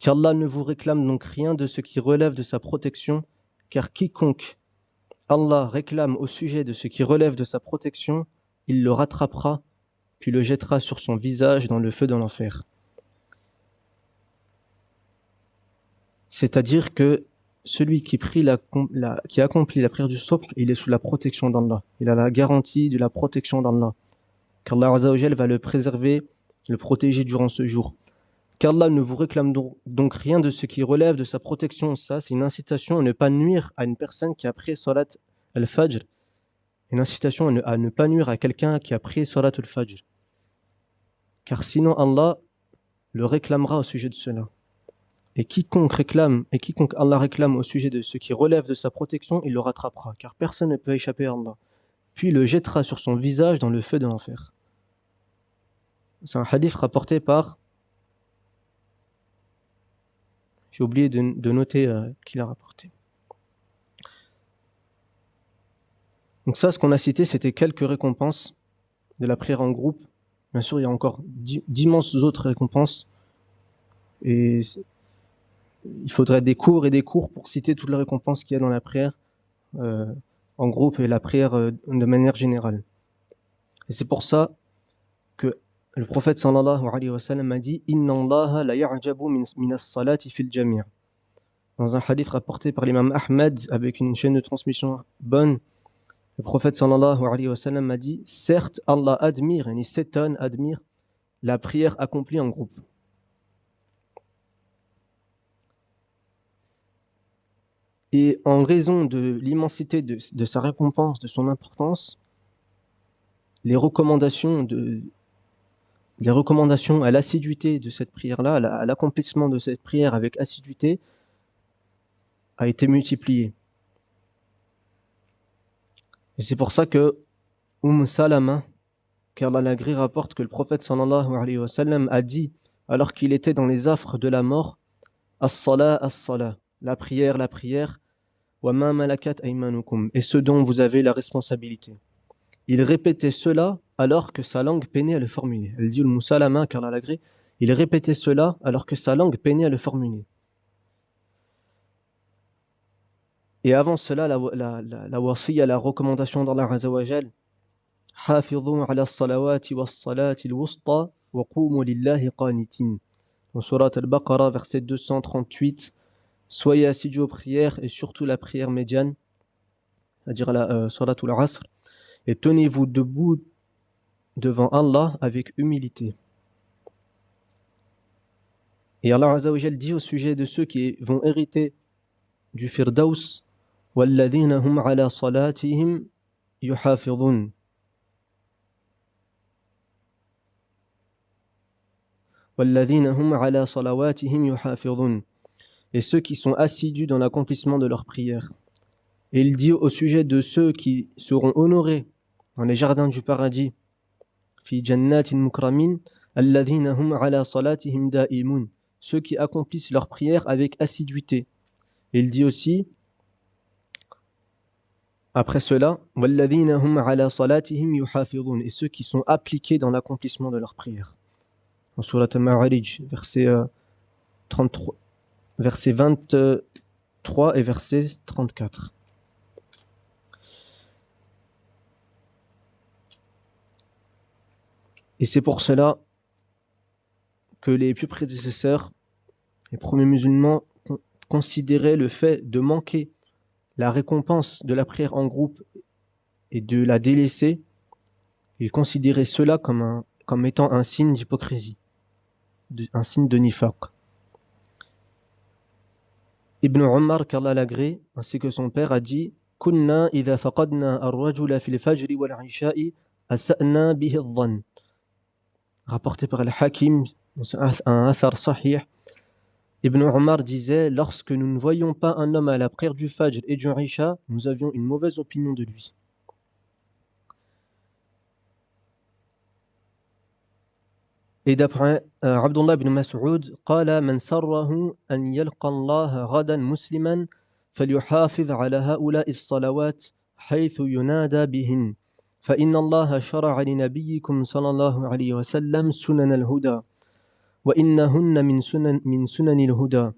Qu'Allah ne vous réclame donc rien de ce qui relève de sa protection, car quiconque Allah réclame au sujet de ce qui relève de sa protection, il le rattrapera, puis le jettera sur son visage dans le feu de l'enfer. C'est-à-dire que celui qui qui accomplit la prière du subh, il est sous la protection d'Allah. Il a la garantie de la protection d'Allah. Qu'Allah Azza wa Jal va le préserver, le protéger durant ce jour. Qu'Allah ne vous réclame donc rien de ce qui relève de sa protection. Ça, c'est une incitation à ne pas nuire à une personne qui a prié Salat al-Fajr. Une incitation à ne pas nuire à quelqu'un qui a prié Salat al-Fajr. Car sinon, Allah le réclamera au sujet de cela. Et quiconque Allah réclame au sujet de ce qui relève de sa protection, il le rattrapera. Car personne ne peut échapper à Allah. Puis il le jettera sur son visage dans le feu de l'enfer. C'est un hadith rapporté par... J'ai oublié de noter qui l'a rapporté. Donc ça, ce qu'on a cité, c'était quelques récompenses de la prière en groupe. Bien sûr, il y a encore d'immenses autres récompenses. Et il faudrait des cours et des cours pour citer toutes les récompenses qu'il y a dans la prière en groupe et la prière de manière générale. Et c'est pour ça que le prophète sallallahu alayhi wa sallam a dit: Inna Allah la ya'jabu min as-salati fil jami'. Dans un hadith rapporté par l'imam Ahmed avec une chaîne de transmission bonne, le prophète sallallahu alayhi wa sallam a dit: certes, Allah admire, et s'étonne, admire la prière accomplie en groupe. Et en raison de l'immensité de sa récompense, de son importance, les recommandations à l'assiduité de cette prière-là, à l'accomplissement de cette prière avec assiduité, a été multiplié. Et c'est pour ça que Salama, qu'Allah l'agrée, rapporte que le prophète sallallahu alayhi wa sallam a dit, alors qu'il était dans les affres de la mort: As-salah, as-salah, la prière, wa ma malakat aymanukum, et ce dont vous avez la responsabilité. Il répétait cela alors que sa langue peinait à le formuler. Elle dit Salama, qu'Allah l'agrée, il répétait cela alors que sa langue peinait à le formuler. Et avant cela, la wasiya, la recommandation d'Allah Azza wa Jal: Hafidhu ala salawati was salati al-wusta wa qumu lillahi qanitin. Dans Surat al-Baqarah, verset 238, soyez assidus aux prières et surtout la prière médiane, c'est-à-dire la Salatul Asr, et tenez-vous debout devant Allah avec humilité. Et Allah Azza wa Jal dit au sujet de ceux qui vont hériter du Firdaus, وَالَّذِينَ هُمْ عَلَى صَلَاتِهِمْ يُحَافِظُونَ. وَالَّذِينَ هُمْ عَلَى صَلَوَاتِهِمْ يُحَافِظُونَ. Et ceux qui sont assidus dans l'accomplissement de leurs prières. Et il dit au sujet de ceux qui seront honorés dans les jardins du paradis, fi jannatin mukramin, alladhina hum ala salatihim da'imun, ceux qui accomplissent leurs prières avec assiduité. Et il dit aussi, après cela, walladhina hum ala salatihim yuhafidhun, et ceux qui sont appliqués dans l'accomplissement de leurs prières. En surat Al-Ma'arij, verset 33, verset 23 et verset 34. Et c'est pour cela que les plus prédécesseurs, les premiers musulmans, considéraient le fait de manquer la récompense de la prière en groupe et de la délaisser. Ils considéraient cela comme étant un signe d'hypocrisie, un signe de nifaq. Ibn Umar, qu'Allah l'agrée, ainsi que son père, a dit « Kunna idha faqadna ar-rajula fil fajri wal isha'i asa'na bihi adh-dhann » rapporté par Al-Hakim, un athar sahih. Ibn Umar disait, lorsque nous ne voyions pas un homme à la prière du Fajr et du Isha, nous avions une mauvaise opinion de lui. Et d'après Abdullah ibn Mas'ud, قال من سره أن يلقى الله غدا مسلما فليحافظ على هؤلاء الصلوات حيث ينادى بهن فإن الله شرع لنبيكم صلى الله عليه وسلم سنن الهدى وإنهن من سنن الهدى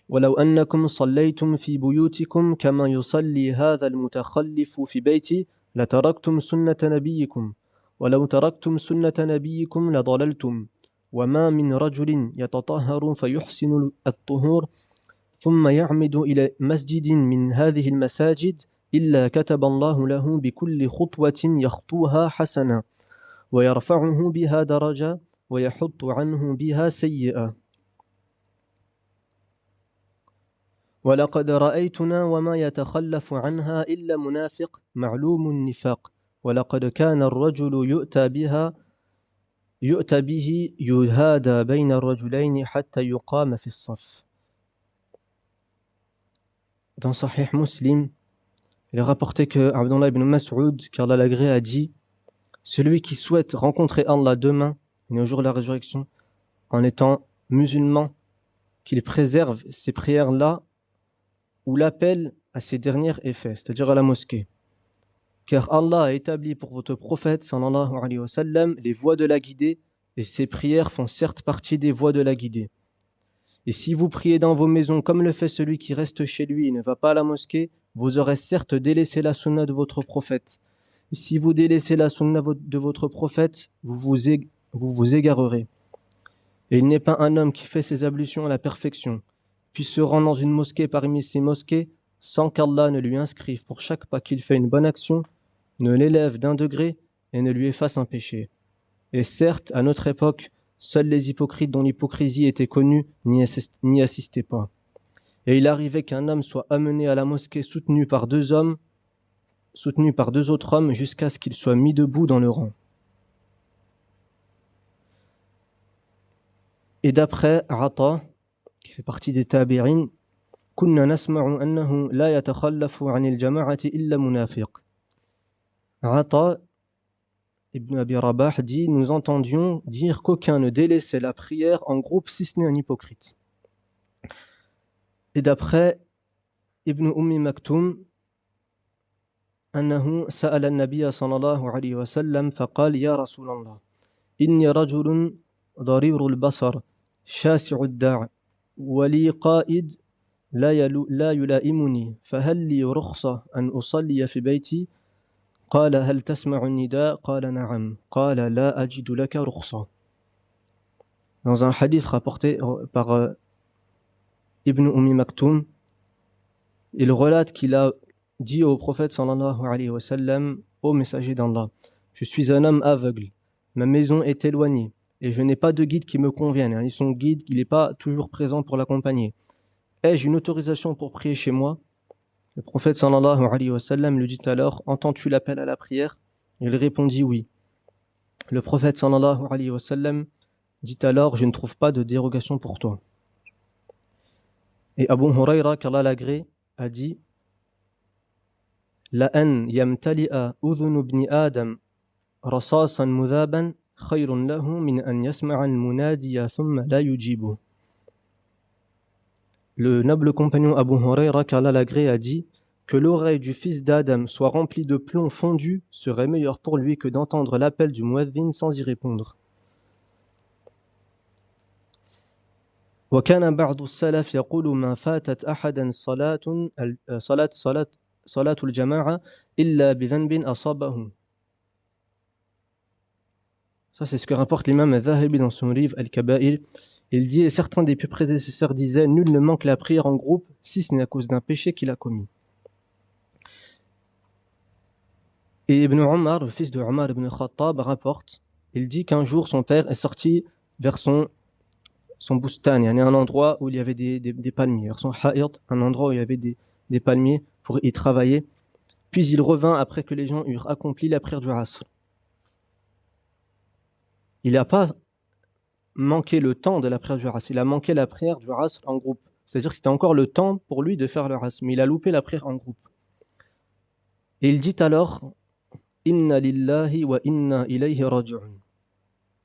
ولو أنكم صليتم في بيوتكم كما يصلي هذا المتخلف في بيتي لتركتم سنة نبيكم ولو تركتم سنة نبيكم لضللتم وما من رجل يتطهر فيحسن الطهور ثم يعمد إلى مسجد من هذه المساجد إلا كتب الله له بكل خطوة يخطوها حسنة ويرفعه بها درجة ويحط عنه بها سيئة ولقد رأيتنا وما يتخلف عنها إلا منافق معلوم النفاق ولقد كان الرجل يؤتى به يهادى بين الرجلين حتى يقام في الصف. Dans Sahih Muslim, il est rapporté que Abdullah ibn Mas'ud, qu'Allah l'agrée, a dit « Celui qui souhaite rencontrer Allah demain, et au jour de la résurrection, en étant musulman, qu'il préserve ces prières-là ou l'appel à ces dernières est fait, c'est-à-dire à la mosquée. Car Allah a établi pour votre prophète, sallallahu alayhi wa sallam, les voies de la guidée, et ces prières font certes partie des voies de la guidée. Et si vous priez dans vos maisons comme le fait celui qui reste chez lui et ne va pas à la mosquée, vous aurez certes délaissé la sunna de votre prophète. Et si vous délaissez la sunna de votre prophète, vous vous égarerez. Et il n'est pas un homme qui fait ses ablutions à la perfection, puis se rend dans une mosquée parmi ces mosquées, sans qu'Allah ne lui inscrive pour chaque pas qu'il fait une bonne action, ne l'élève d'un degré et ne lui efface un péché. Et certes, à notre époque, seuls les hypocrites dont l'hypocrisie était connue n'y assistaient pas. Et il arrivait qu'un homme soit amené à la mosquée soutenu par deux autres hommes, jusqu'à ce qu'il soit mis debout dans le rang. Et d'après Ata, qui fait partie des tabi'in, كنا نسمع أنه لا يتخلف عن الجماعة إلا منافق. Ata Ibn Abi Rabah dit, nous entendions dire qu'aucun ne délaissait la prière en groupe si ce n'est un hypocrite. Et d'après Ibn Maktoum, أنه سأل النبي صلى الله عليه وسلم فقال يا رسول الله إني رجل ضرير البصر شاسع الداع ولي قائد لا يلائمني فهل لي رخصة أن أصلي في بيتي قال هل تسمع النداء قال نعم قال لا أجد لك رخصة. Dans un hadith rapporté par Ibn Maktoum, il relate qu'il a dit au prophète sallallahu alayhi wa sallam, ô messager d'Allah, je suis un homme aveugle, ma maison est éloignée et je n'ai pas de guide qui me convienne. Son guide, il n'est pas toujours présent pour l'accompagner. Ai-je une autorisation pour prier chez moi? Le prophète sallallahu alayhi wa sallam lui dit alors, entends-tu l'appel à la prière? Il répondit oui. Le prophète sallallahu alayhi wa sallam dit alors, je ne trouve pas de dérogation pour toi. Et Abu Hurayra, qu'Allah l'agrée, a dit, La an yamtali'a udhunu ibn Adam rasasan mudhaban khayrun lahu min an yasma'a al-munadiya thumma la yujibu. Le noble compagnon Abu Hurayra, qu'Allah l'agrée, a dit que l'oreille du fils d'Adam soit remplie de plomb fondu serait meilleur pour lui que d'entendre l'appel du muadhin sans y répondre. وكان بعض السلف يقول ما فاتت أحدا صلاة الجماعة إلا بذنب أصابه. Ça, c'est ce que rapporte l'imam al-Zahabi dans son livre Al-Kaba'ir. Il dit, et certains des plus prédécesseurs disaient, nul ne manque la prière en groupe si ce n'est à cause d'un péché qu'il a commis. Et Ibn Omar, le fils de Omar ibn Khattab, rapporte, il dit qu'un jour son père est sorti vers son bustan, il y a un endroit où il y avait des palmiers, son ha'id, un endroit où il y avait des palmiers pour y travailler. Puis il revint après que les gens eurent accompli la prière du Asr. Il n'a pas manqué le temps de la prière du Asr, il a manqué la prière du Asr en groupe. C'est-à-dire que c'était encore le temps pour lui de faire le Asr, mais il a loupé la prière en groupe. Et il dit alors, Inna lillahi wa inna ilayhi raji'un.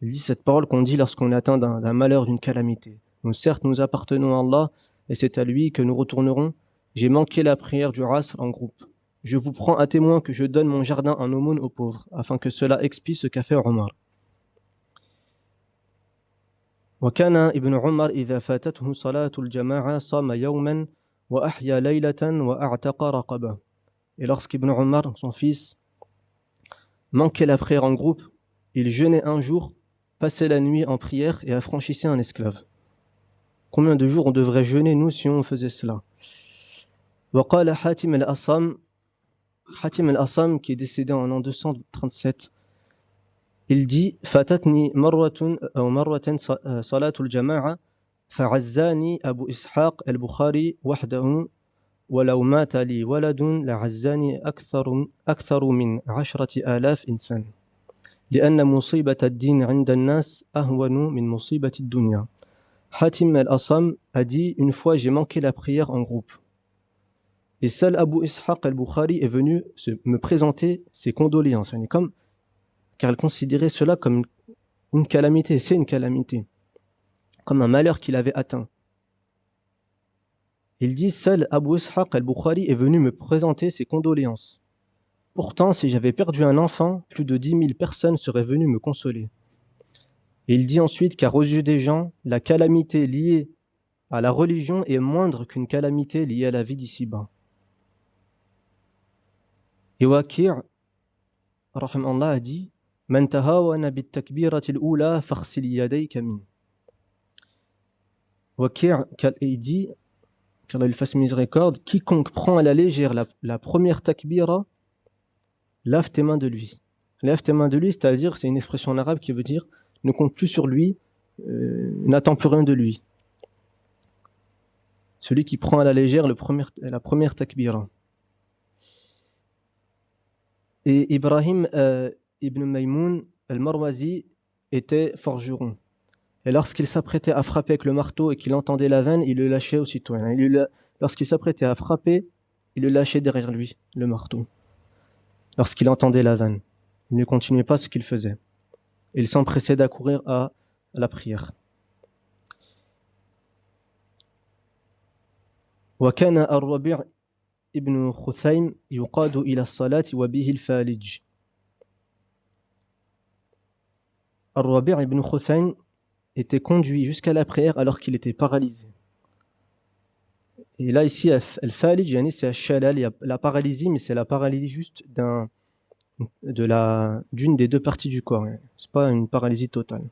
Il dit cette parole qu'on dit lorsqu'on est atteint d'un malheur, d'une calamité. Donc certes, nous appartenons à Allah et c'est à lui que nous retournerons. J'ai manqué la prière du Asr en groupe. Je vous prends à témoin que je donne mon jardin en aumône aux pauvres, afin que cela expie ce qu'a fait Omar. وكان ابن عمر إذا فاتته صلاة الجماعة صام يوما وأحيا ليلة وأعتق رقبة. Et lorsqu'Ibn Omar, son fils, manquait la prière en groupe, il jeûnait un jour, passait la nuit en prière et affranchissait un esclave. Combien de jours on devrait jeûner, nous, si on faisait cela? وقال حاتم الأصم, Hatim al-Assam, qui est décédé en l'an 237, il dit فاتتني مرة صلاة الجماعة فعزاني أبو إسحاق البخاري وحده ولو مات لي ولد لعزاني أكثر من 10,000 إنسان لأن مصيبة الدين عند الناس أهون من مصيبة الدنيا. Hatim al-Assam a dit, une fois j'ai manqué la prière en groupe. Et seul Abu Ishaq al-Bukhari est venu me présenter ses condoléances. Car elle considérait cela comme une calamité, c'est une calamité, comme un malheur qu'il avait atteint. Il dit, seul Abu Ishaq al-Bukhari est venu me présenter ses condoléances. Pourtant, si j'avais perdu un enfant, plus de 10 000 personnes seraient venues me consoler. Et il dit ensuite, car aux yeux des gens, la calamité liée à la religion est moindre qu'une calamité liée à la vie d'ici-bas. Et Waqi' rahimahullah a dit, Man tahawana bit takbirati al-ula faghsil yadayka min. Waqi' il dit, qu'Allah lui fasse miséricorde, quiconque prend à la légère la première takbira, lave tes mains de lui. Lave tes mains de lui, c'est-à-dire, c'est une expression en arabe qui veut dire ne compte plus sur lui, n'attend plus rien de lui. Celui qui prend à la légère la première takbira. Et Ibrahim ibn Maymoun al-Marwazi était forgeron. Et lorsqu'il s'apprêtait à frapper avec le marteau et qu'il entendait la veine, il le lâchait aussitôt. Lorsqu'il s'apprêtait à frapper, il le lâchait derrière lui, le marteau. Lorsqu'il entendait la veine, il ne continuait pas ce qu'il faisait. Il s'empressait d'accourir à la prière. وكان الربيع ابن خثيم يقاد إلى الصلاة وبه الفالج. الربيع ibn Khuthaym était conduit jusqu'à la prière alors qu'il était paralysé. Et là, ici, al-falij, c'est al-shalal, il y a la paralysie, mais c'est la paralysie juste d'une des deux parties du corps. C'est pas une paralysie totale.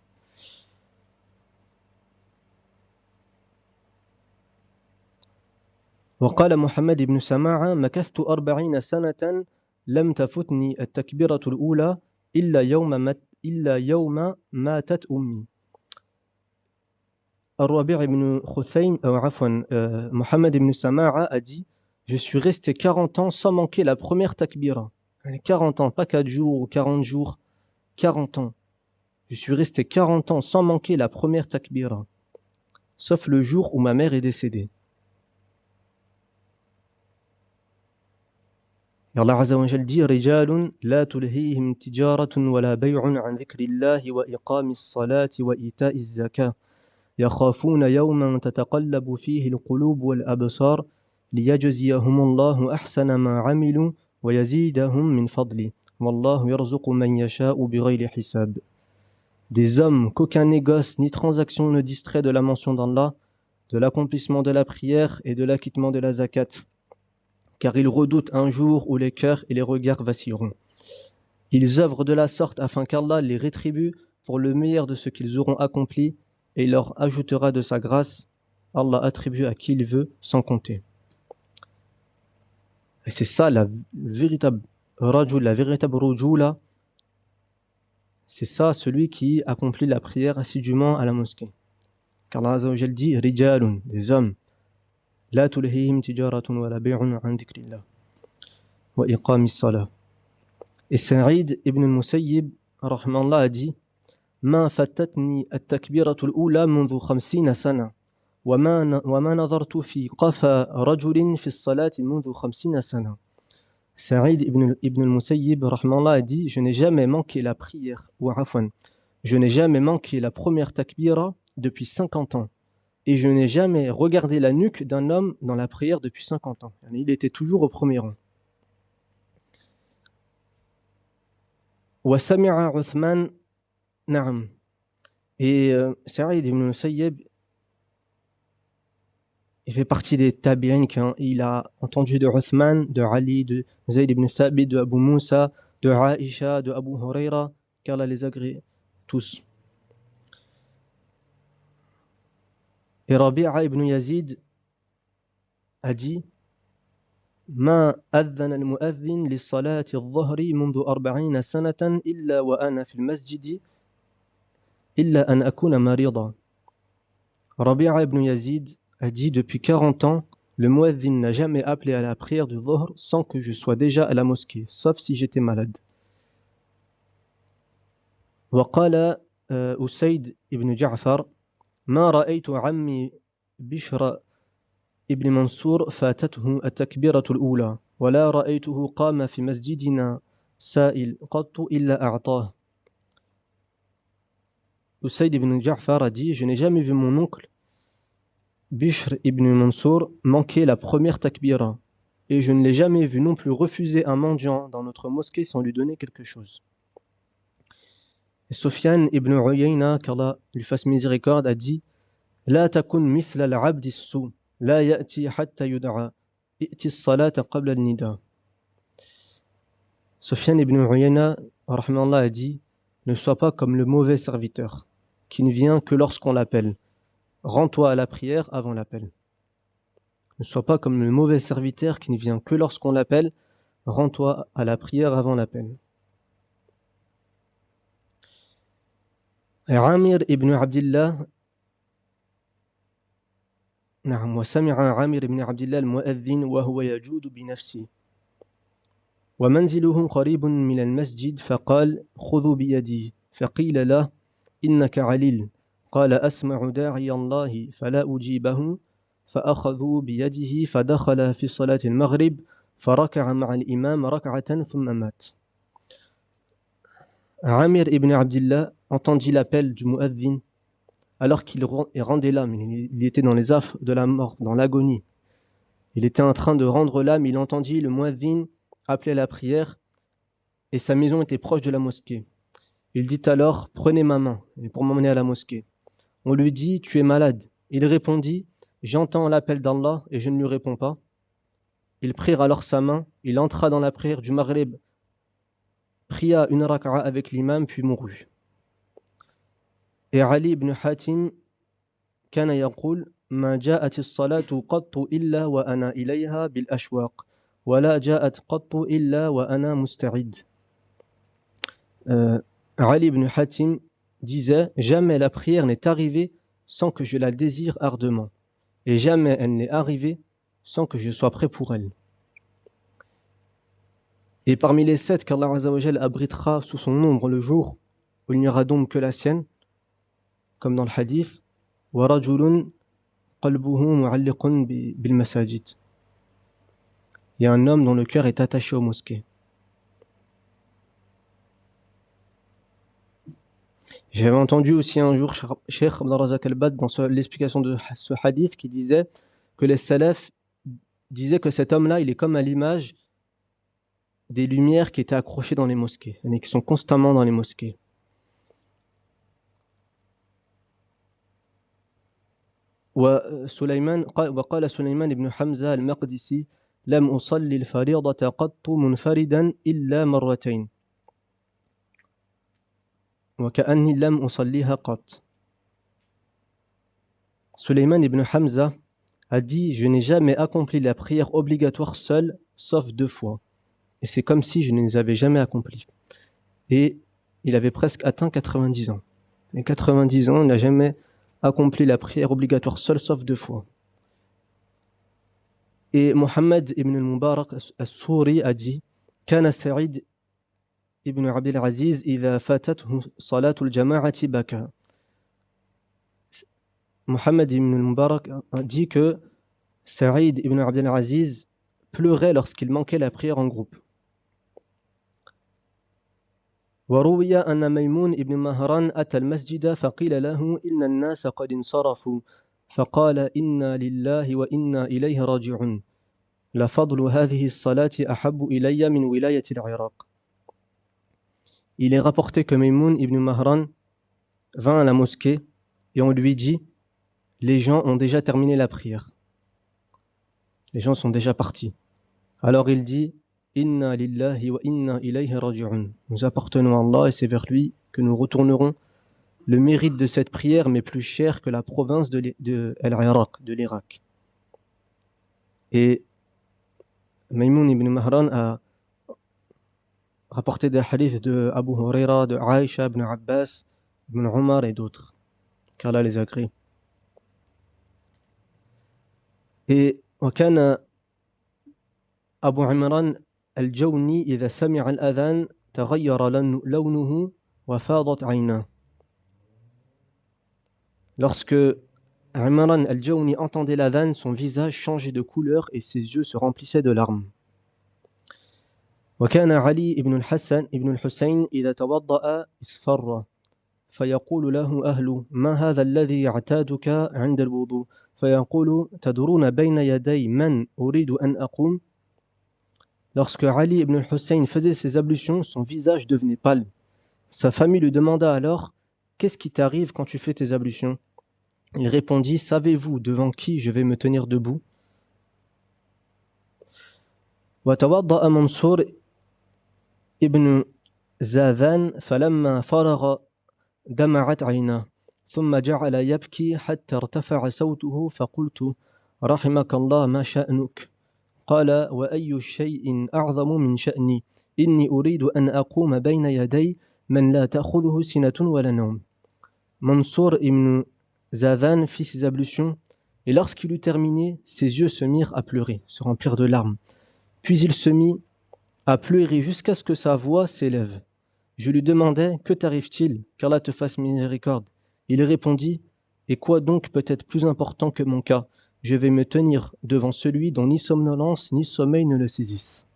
وقال محمد بن سماعة مكثت 40 سنة لم تفتني التكبيرة الأولى إلا يوم ماتت أمي. Ar-Rabi' ibn Khuthaym, Mohammed ibn Sama'a a dit: je suis resté 40 ans sans manquer la première takbira. 40 ans, pas 4 jours ou 40 jours, 40 ans. Je suis resté 40 ans sans manquer la première takbira, sauf le jour où ma mère est décédée. Et Allah Azza wa Jal dit: Rijalun la tulhihim tijaratun wa la bay'un an dhikrillahi wa iqamis salati wa ita'iz zakah. يخافون يوما تتقلب فيه القلوب والأبصار ليجزيهم الله أحسن ما عملوا ويزيدهم من فضله والله يرزق من يشاء بغير حساب. Des hommes qu'aucun négoce ni transaction ne distrait de la mention d'Allah, de l'accomplissement de la prière et de l'acquittement de la zakat, car ils redoutent un jour où les cœurs et les regards vacilleront. Ils œuvrent de la sorte afin qu'Allah les rétribue pour le meilleur de ce qu'ils auront accompli, et il leur ajoutera de sa grâce. Allah attribue à qui il veut sans compter. Et c'est ça la véritable rajul, la véritable rujula. C'est ça celui qui accomplit la prière assidûment à la mosquée. Car Allah Azza wa Jal dit: Rijalun, des hommes, la tulhihim tijaratun wa la bay'un an dhikrillah wa iqamis salah. Et Sa'id ibn al-Musayyib rahimahullah a dit: ما فتتني التكبيرة الأولى منذ 50 سنة وما نظرت في قفا رجل في الصلاة منذ 50 سنة. Sa'id ibn al-Musayyib rahimahullah a dit: je n'ai jamais manqué la prière, ou afwan, je n'ai jamais manqué la première takbira depuis 50 ans, et je n'ai jamais regardé la nuque d'un homme dans la prière depuis 50 ans. Il était toujours au premier rang. Wa sami'a Uthman. Naam. Et Sa'id ibn Musayyib, il fait partie des tabi'in, il a entendu de Uthman, de Ali, de Zayd ibn Thabit, de Abu Musa, de Aisha, de Abu Huraira, qu'Allah les agrée tous. Et Rabi'a ibn Yazid a dit: ما أذن المؤذن للصلاة الظهر منذ 40 سنة إلا وأنا في المسجد إلا أن أكون مريضا. Rabi'a ibn Yazid a dit: depuis 40 ans, le muezzin n'a jamais appelé à la prière du dhuhr sans que je sois déjà à la mosquée, sauf si j'étais malade. وقال أسيد ibn Ja'far: ما رأيت عمي بشر ابن منصور فاتته التكبيرة الأولى ولا رأيته قام في مسجدنا سائل قط إلا أعطاه. Usayd ibn Ja'far a dit: je n'ai jamais vu mon oncle Bishr ibn Mansour manquer la première takbira, et je ne l'ai jamais vu non plus refuser un mendiant dans notre mosquée sans lui donner quelque chose. Et Sufyan ibn Uyayna, qu'Allah lui fasse miséricorde, a dit: La takun mithla al-abdi as-su, la ya'ti hatta yud'a, i'ti as-salata qabla al-nida. Sufyan ibn Uyayna rahimahullah a dit: ne sois pas comme le mauvais serviteur qui ne vient que lorsqu'on l'appelle. Rends-toi à la prière avant l'appel. Ne sois pas comme le mauvais serviteur qui ne vient que lorsqu'on l'appelle. Rends-toi à la prière avant l'appel. Amir ibn Abdillah نعم وسمع عامر بن عبد الله المؤذن وهو يجود بنفسه ومنزله قريب من المسجد فقال: خذوا بيدي. فقيل له: إنك عليل. قال: أسمع داعي الله فلا أجيبه. فأخذوا بيده فدخل في صلاة المغرب فركع مع الإمام ركعة ثم مات. Amir ibn Abdillah entendit l'appel du mu'adhin alors qu'il rendait l'âme. Il était dans les affres de la mort, dans l'agonie. Il était en train de rendre l'âme. Il entendit le mu'adhin appeler la prière et sa maison était proche de la mosquée. Il dit alors: prenez ma main pour m'emmener à la mosquée. On lui dit: tu es malade. Il répondit: j'entends l'appel d'Allah et je ne lui réponds pas. Ils prirent alors sa main. Il entra dans la prière du Maghrib, pria une raka'a avec l'imam puis mourut. Et Ali ibn Hatim كان يقول: ما جاءت الصلاة قط إلا وأنا إليها بالأشواق ولا جاءت قط إلا وأنا مستعد. Ali ibn Hatim disait: jamais la prière n'est arrivée sans que je la désire ardemment, et jamais elle n'est arrivée sans que je sois prêt pour elle. Et parmi les 7 qu'Allah Azza wa Jal abritera sous son ombre le jour où il n'y aura d'ombre que la sienne, comme dans le hadith, وَرَجُلٌ قَلْبُهُ مُعَلِّقٌ بِالْمَسَاجِدِ. Il y a un homme dont le cœur est attaché aux mosquées. J'avais entendu aussi un jour Cheikh Abdel Razak Al-Bad dans l'explication de ce hadith qui disait que les salafs disaient que cet homme-là, il est comme à l'image des lumières qui étaient accrochées dans les mosquées, et qui sont constamment dans les mosquées. وقال سليمان بن حمزة المقدسي لم أصلي الفريضة قط منفردا إلا مرتين وكأني لم أصليها قط. Sulayman ibn Hamza a dit: je n'ai jamais accompli la prière obligatoire seule, sauf 2 fois. Et c'est comme si je ne les avais jamais accomplies. Et il avait presque atteint 90 ans. Et 90 ans, il n'a jamais accompli la prière obligatoire seule, sauf 2 fois. Et Mohammed ibn al-Mubarak al-Souri a dit: كان سعيد ibn Abdel Aziz إذا فاتته صلاة الجماعة بكى. Mohammed ibn al-Mubarak a dit que Saïd ibn Abdel Aziz pleurait lorsqu'il manquait la prière en groupe. وروي أن ميمون ابن مهران أتى المسجد فقيل له إن الناس قد انصرفوا فقال إنا لله وإنا إليه راجعون لفضل هذه الصلاة أحب إلي من ولاية العراق. Il est rapporté que Maïmoun ibn Mahran vint à la mosquée et on lui dit: les gens ont déjà terminé la prière. Les gens sont déjà partis. Alors il dit: Inna lillahi wa inna ilayhi raji'un. Nous appartenons à Allah et c'est vers lui que nous retournerons. Le mérite de cette prière m'est plus cher que la province de Al-Iraq, de l'Irak. Et Maïmoun ibn Mahran a rapporté des hadiths de Abu Huraira, de Aïcha ibn Abbas, ibn Omar et d'autres, qu'Allah les agrée. Et وكان أبو عمران الجوني إذا سمع الأذان تغير لونه وفاضت عيناه. Lorsque Imran al-Jawni entendait l'adhan, son visage changeait de couleur et ses yeux se remplissaient de larmes. وكان علي بن الحسن ابن الحسين إذا توضأ اصفر فيقول له أهله ما هذا الذي يعتادك عند الوضوء فيقول تدرون بين يدي من أريد أن أقوم. Lorsque Ali ibn al-Hussein faisait ses ablutions, son visage devenait pâle. Sa famille lui demanda alors: qu'est-ce qui t'arrive quand tu fais tes ablutions? Il répondit: savez-vous devant qui je vais me tenir debout? وتوضأ منصور ابن زاذان فلما فرغ دمعت عيناه ثم جعل يبكي حتى ارتفع صوته فقلت رحمك الله ما شأنك؟ قال وأي شيء أعظم من شأني إني أريد أن أقوم بين يدي من لا تأخذه سنة ولا نوم. Mansour ibn Zadhan fit ses ablutions et lorsqu'il eut terminé, ses yeux se mirent à pleurer, se remplirent de larmes. Puis il se mit à pleurer jusqu'à ce que sa voix s'élève. Je lui demandai: que t'arrive-t-il? Qu'Allah te fasse miséricorde. Il répondit: et quoi donc peut être plus important que mon cas? Je vais me tenir devant celui dont ni somnolence ni sommeil ne le saisissent.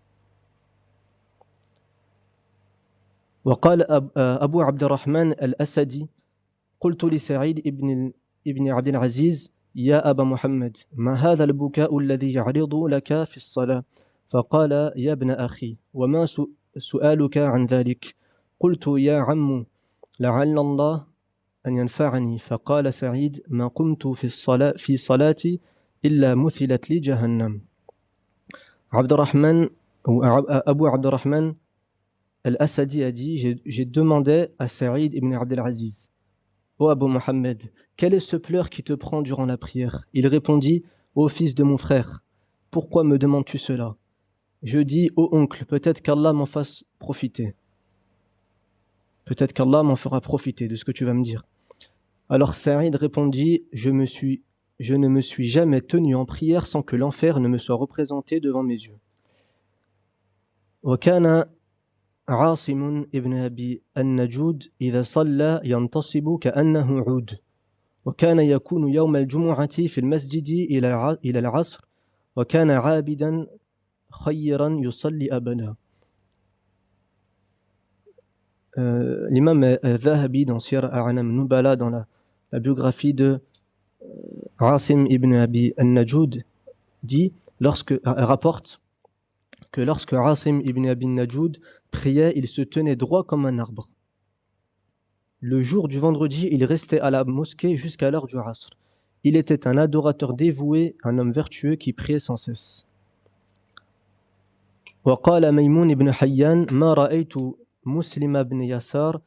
وقال أبو عبد الرحمن الأسدي قلت لسعيد ابن عبد العزيز يا أبا محمد ما هذا البكاء الذي يعرض لك في الصلاة؟ فقال يا ابن أخي وما سؤالك عن ذلك؟ قلت يا عم لعل الله أن ينفعني. فقال سعيد ما قمت في صلاتي إلا مثلت لي جهنم. Abu Abdurrahman al-Asadi a dit: j'ai demandé à Saïd ibn Abdel Aziz: ô Abu Mohammed, quel est ce pleur qui te prend durant la prière? Il répondit: ô fils de mon frère, pourquoi me demandes-tu cela? Je dis: ô oncle, peut-être qu'Allah m'en fasse profiter. Peut-être qu'Allah m'en fera profiter de ce que tu vas me dire. Alors Saïd répondit, je ne me suis jamais tenu en prière sans que l'enfer ne me soit représenté devant mes yeux. وكان عاصم ابن أبي النجود إذا صلى ينتصب كأنه عود وكان يكون يوم الجمعة في المسجد إلى العصر وكان عابدا خيرا يصلي أبدا. L'imam al-Zahabi dans Siyar A'lam Nubala, dans la biographie de Asim ibn Abi al-Najoud, rapporte que lorsque Asim ibn Abi al-Najoud priait, il se tenait droit comme un arbre. Le jour du vendredi, il restait à la mosquée jusqu'à l'heure du Asr. Il était un adorateur dévoué, un homme vertueux qui priait sans cesse. وقال ميمون بن حيان ما رأيت مسلم بن يسار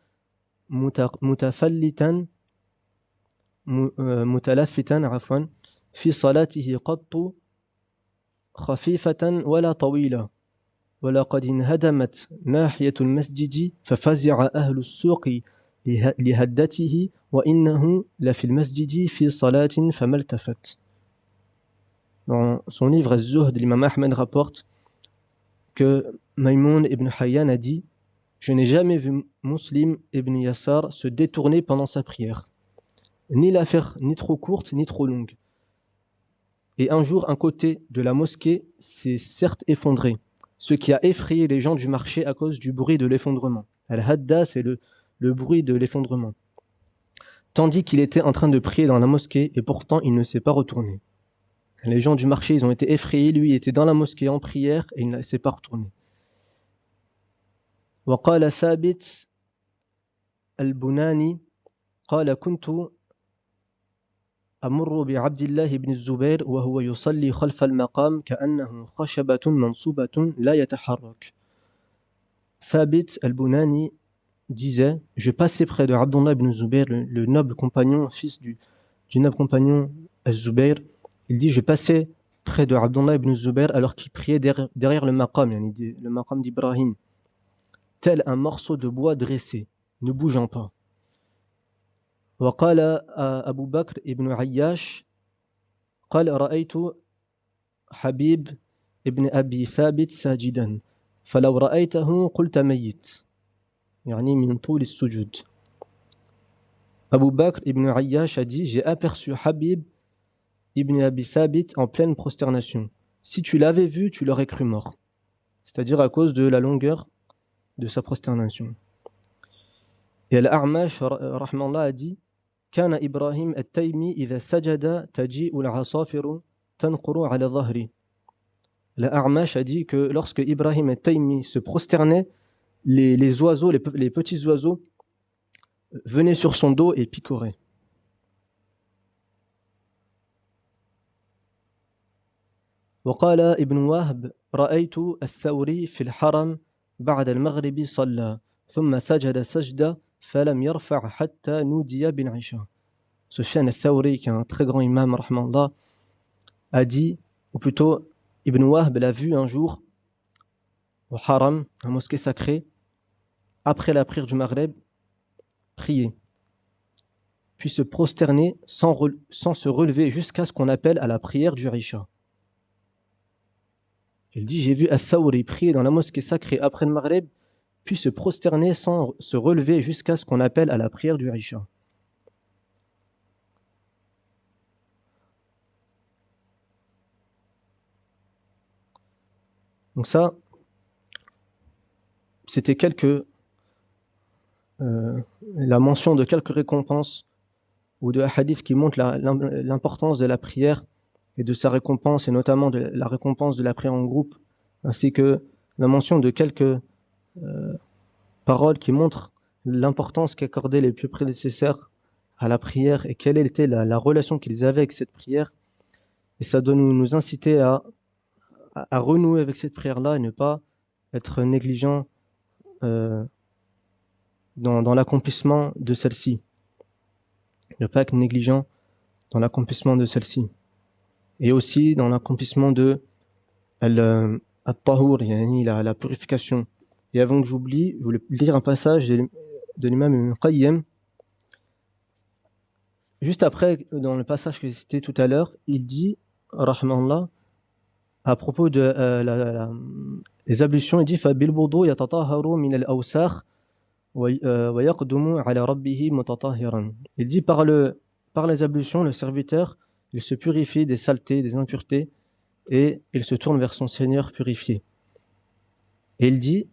متلفتا في صلاته قط خفيفة ولا طويلة ولقد انهدمت ناحية المسجد ففزع أهل السوق لهدته وإنه لفي المسجد في صلاة فما التفت. Dans son livre Az-Zuhd, l'imam Ahmed rapporte que Maïmoun ibn Hayyan a dit « Je n'ai jamais vu Muslim ibn Yassar se détourner pendant sa prière, ni la faire ni trop courte ni trop longue. Et un jour, un côté de la mosquée s'est certes effondré, ce qui a effrayé les gens du marché à cause du bruit de l'effondrement. Al-Hadda, c'est le bruit de l'effondrement. Tandis qu'il était en train de prier dans la mosquée, et pourtant il ne s'est pas retourné. Les gens du marché, ils ont été effrayés, lui il était dans la mosquée en prière et il ne s'est pas retourné. وقال ثابت البناني قال كنت أمر بعبد الله بن الزبير وهو يصلي خلف المقام كأنه خشبة منصوبة لا يتحرك. Thabit al-Bunani disait, je passais près de Abdullah ibn Zubayr, le noble compagnon, fils du noble compagnon al-Zubayr. Il dit, je passais près de Abdullah ibn Zubayr alors qu'il priait derrière le maqam, le maqam d'Ibrahim, tel un morceau de bois dressé, ne bougeant pas. وقال أبو بكر ابن عياش قال رأيت حبيب ابن أبي ثابت ساجدا فلو رأيته قلت ميت يعني من طول السجود. Abu Bakr ibn Ayyash a dit, j'ai aperçu Habib ibn Abi Thabit en pleine prosternation. Si tu l'avais vu, tu l'aurais cru mort. C'est-à-dire à cause de la longueur de sa prosternation. Et Al-A'mash rahmallah a dit, كان إبراهيم التيمي إذا سجد تجيء العصافر تنقر على ظهري. Al-A'mash a dit que lorsque Ibrahim al-Taymi se prosternait, les oiseaux, les petits oiseaux venaient sur son dos et picoraient. وقال ابن وهب رأيت الثوري في الحرم بعد المغرب صلى ثم سجد سجدة فلم يرفع حتى نودي بالعشاء. Sufyan al-Thawri, qui est un très grand imam, rahmallah, a dit, ou plutôt Ibn Wahb l'a vu un jour au Haram, la mosquée sacrée, après la prière du Maghreb, prier, puis se prosterner sans se relever jusqu'à ce qu'on appelle à la prière du Isha. Il dit, j'ai vu al-Thawri prier dans la mosquée sacrée après le Maghreb, puis se prosterner sans se relever jusqu'à ce qu'on appelle à la prière du Isha. Donc ça, c'était la mention de quelques récompenses ou de hadiths qui montrent l'importance de la prière et de sa récompense, et notamment de la récompense de la prière en groupe, ainsi que la mention de quelques paroles qui montrent l'importance qu'accordaient les plus prédécesseurs à la prière et quelle était la relation qu'ils avaient avec cette prière. Et ça doit nous inciter à renouer avec cette prière-là et ne pas être négligent dans l'accomplissement de celle-ci. Ne pas être négligent dans l'accomplissement de celle-ci. Et aussi dans l'accomplissement de al-tahur, la purification. Et avant que j'oublie, je voulais lire un passage de l'imam Ibn Qayyim juste après, dans le passage que j'ai cité tout à l'heure, il dit, rahmanallah, à propos de les ablutions, il dit فَبِالْوُضُوءِ يَتَطَهَّرُ مِنَ الْأَوْسَاخِ وَيَقْدُمُ عَلَى رَبِّهِ مُتَطَهِّرًا. Il dit par les ablutions, le serviteur, il se purifie des saletés, des impuretés, et il se tourne vers son Seigneur purifié. Et il dit,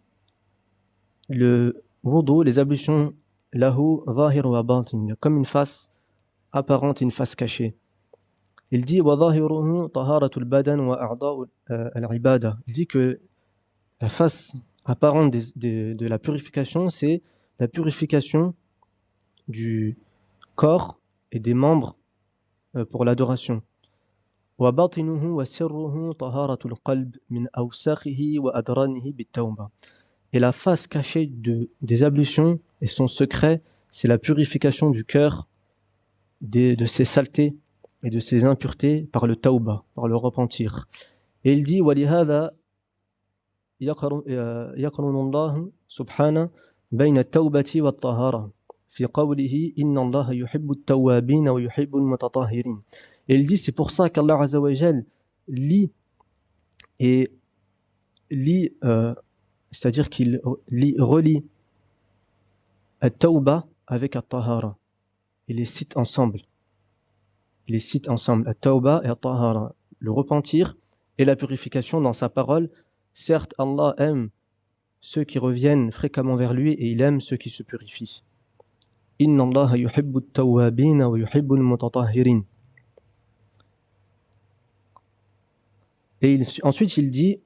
le wudu, les ablutions, lahu zahir wa batin, comme une face apparente et une face cachée. Il dit وَظَاهِرُهُ طَهَارَةُ الْبَدَنِ وَأَعْضَاءُ الْعِبَادَةِ. Il dit que la face apparente de la purification, c'est la purification du corps et des membres pour l'adoration. وَبَاطِنُهُ وَسِرُّهُ طَهَارَةُ الْقَلْبِ مِنْ أَوْسَاخِهِ وَأَدْرَانِهِ بِالتَّوْبَةِ. Et la face cachée des ablutions et son secret, c'est la purification du cœur de ses saletés et de ses impuretés par le tawbah, par le repentir. Et il dit وَلِهَذَا يقرن الله سبحانه بين التوبة والطهارة في قوله إن الله يحب التوابين ويحب المتطهرين. Et il dit c'est pour ça qu'Allah Azza wa Jal lie, c'est-à-dire qu'il relie at-tawba avec at-tahara. Il les cite ensemble. At-tawba et at-tahara, le repentir et la purification dans sa parole. Certes, Allah aime ceux qui reviennent fréquemment vers lui et il aime ceux qui se purifient. Inna Allah yuhibbu at-tawwabin wa yuhibbu al-mutatahhirin. Et ensuite il dit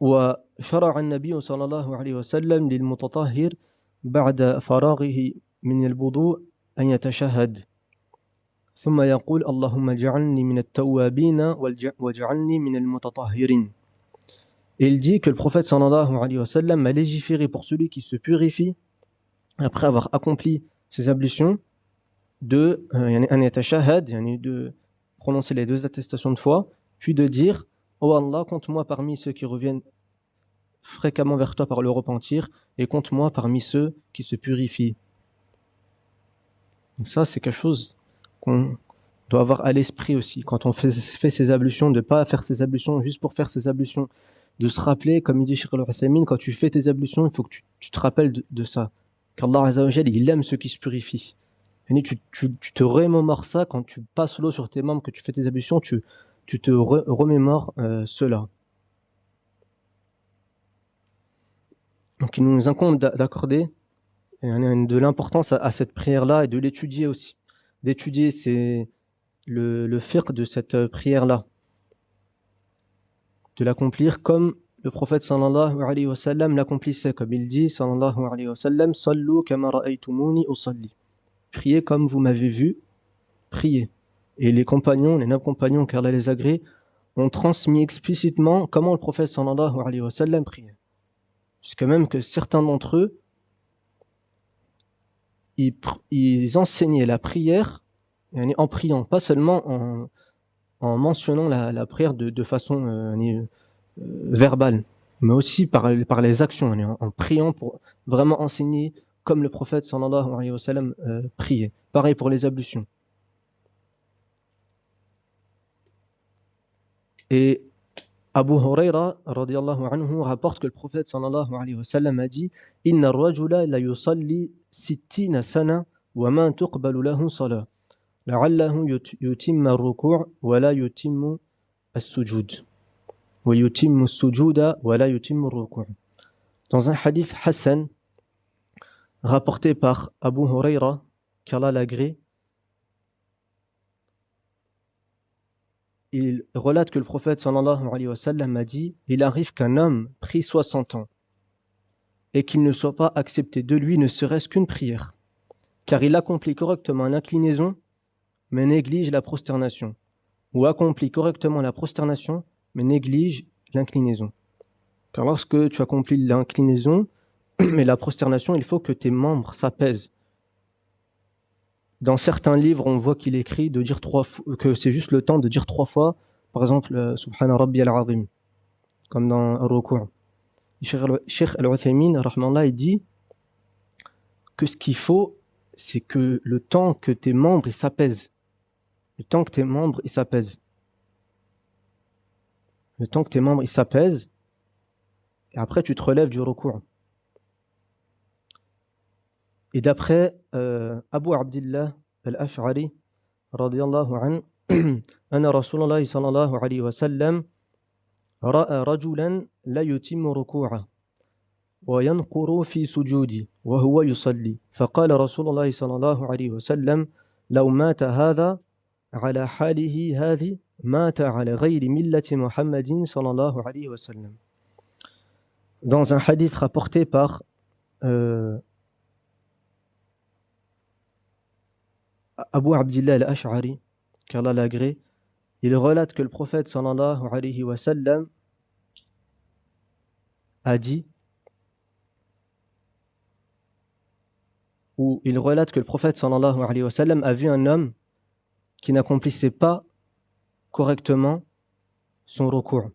wa shara'a an-nabiy sallallahu alayhi wa sallam lil mutatahhir ba'da faraghihi min al-wudu' an yatashahhad thumma yaqul Allahumma ij'alni min at-tawwabin waj'alni min al-mutatahhirin. Et il dit que le prophète sallallahu alayhi wa sallam a légiféré pour celui qui se purifie après avoir accompli ses ablutions de prononcer les 2 attestations de foi, puis de dire oh Allah, compte-moi parmi ceux qui reviennent fréquemment vers toi par le repentir et compte-moi parmi ceux qui se purifient. Donc ça, c'est quelque chose qu'on doit avoir à l'esprit aussi quand on fait ses ablutions, de ne pas faire ses ablutions juste pour faire ses ablutions, de se rappeler, comme il dit Cheikh Al-Uthaymin, quand tu fais tes ablutions, il faut que tu te rappelles de ça. Qu'Allah Azza wa Jal, il aime ceux qui se purifient. Et tu te remémores ça quand tu passes l'eau sur tes membres, que tu fais tes ablutions, tu te remémores cela. Donc il nous incombe d'accorder de l'importance à cette prière-là et de l'étudier aussi. D'étudier le fiqh de cette prière-là. De l'accomplir comme le prophète sallallahu alayhi wa sallam l'accomplissait, comme il dit sallallahu alayhi wa sallam sallu kama ra'aytumuni usalli. Priez comme vous m'avez vu prier. Et les neuf compagnons qu'Allah les agrée ont transmis explicitement comment le prophète sallallahu alayhi wa sallam priait. Jusqu'à même que certains d'entre eux ils enseignaient la prière en priant, pas seulement en mentionnant la prière de façon verbale, mais aussi par les actions, en priant pour vraiment enseigner comme le prophète sallallahu alayhi wa sallam priait. Pareil pour les ablutions. Et Abu Huraira radiyallahu anhu rapporte que le prophète sallallahu alayhi wa sallam a dit Inna ar-rajula la yusalli sittina sana wa ma tuqbalu lahu salah la'allahu yutimma ar-ruku' wa la yutimmu as-sujud wa yutimmu as-sujuda wa la yutimmu ar-ruku'. Dans un hadith Hassan rapporté par Abu Huraira, qu'Allah l'agrée, il relate que le prophète sallallahu alayhi wa sallam a dit il arrive qu'un homme prie 60 ans et qu'il ne soit pas accepté de lui ne serait-ce qu'une prière, car il accomplit correctement l'inclinaison mais néglige la prosternation, ou accomplit correctement la prosternation mais néglige l'inclinaison. Car lorsque tu accomplis l'inclinaison et la prosternation, il faut que tes membres s'apaisent. Dans certains livres, on voit qu'il écrit de dire 3 fois, que c'est juste le temps de dire 3 fois, par exemple, Subhana Rabbi al-Azim, comme dans Ar-Ruku'. Cheikh Al-Uthaymin, rahmanallah, il dit que ce qu'il faut, c'est que le temps que tes membres ils s'apaisent. Le temps que tes membres ils s'apaisent. Le temps que tes membres ils s'apaisent, et après tu te relèves du recours. Et d'après Abu Abdillah al-Ash'ari, radiyallahu anhu, anna Rasulullah sallallahu alayhi wa sallam ra'a rajulan la yutimmu ruku'ah wa yanquru fi sujudi wa huwa yusalli. فقال رسول الله صلى الله عليه وسلم لو مات هذا على حاله هذه مات على غير ملة محمد صلى الله عليه وسلم. Dans un hadith rapporté par Abu Abdillah al-Ash'ari, qu'Allah l'agrée, il relate que le prophète sallallahu alayhi wa sallam a dit, ou il relate que le prophète sallallahu alayhi wa sallam a vu un homme qui n'accomplissait pas correctement son recours.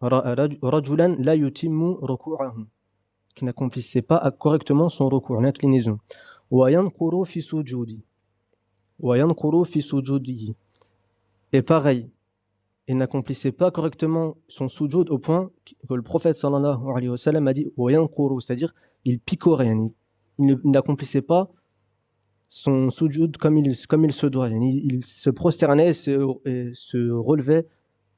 Rajulan la yutimmu ruku'ahu, qui n'accomplissait pas correctement son recours, l'inclinaison. Wa yanquru fi sujudi. Et pareil, il n'accomplissait pas correctement son sujoud au point que le prophète sallallahu alayhi wa sallam a dit wa yanquru, c'est-à-dire il picorait, il n'accomplissait pas son sujoud comme il se doit, il se prosternait et se relevait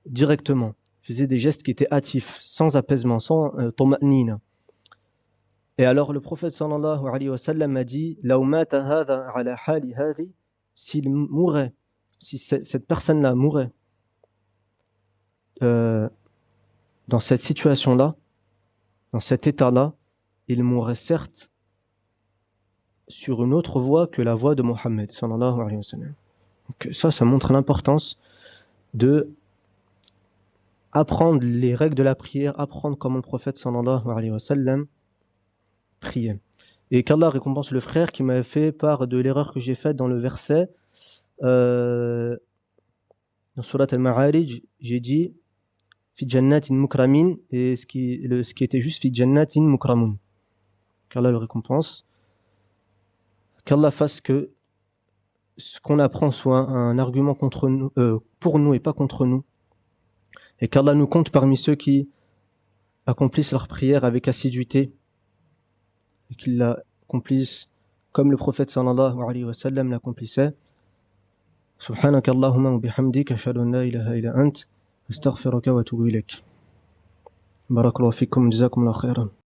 directement, faisait des gestes qui étaient hâtifs, sans apaisement, sans tuma'nina. Et alors le prophète sallallahu alayhi wa sallam a dit law mata hadha ala hali hadhi, s'il mourait, si cette personne-là mourait dans cette situation-là, dans cet état-là, il mourrait certes sur une autre voie que la voie de Mohammed sallallahu alayhi wa sallam. Donc ça montre l'importance de apprendre les règles de la prière, apprendre comment le prophète sallallahu alayhi wa sallam priait. Et qu'Allah récompense le frère qui m'avait fait part de l'erreur que j'ai faite dans le verset. Dans Surat al-Ma'arij, j'ai dit fi jannatin mukramin, et ce qui était juste fi jannatin mukramun. Qu'Allah le récompense. Qu'Allah fasse que ce qu'on apprend soit un argument contre nous, pour nous et pas contre nous. Et qu'Allah nous compte parmi ceux qui accomplissent leur prière avec assiduité, et qu'ils l'accomplissent comme le prophète sallallahu alayhi wa sallam l'accomplissait. Subhanaka Allahumma wa bihamdik, ashhadu an la ilaha illa ant, astaghfiruka wa atubu ilaik. Barakallahu fikum, jazakumullahu khairan.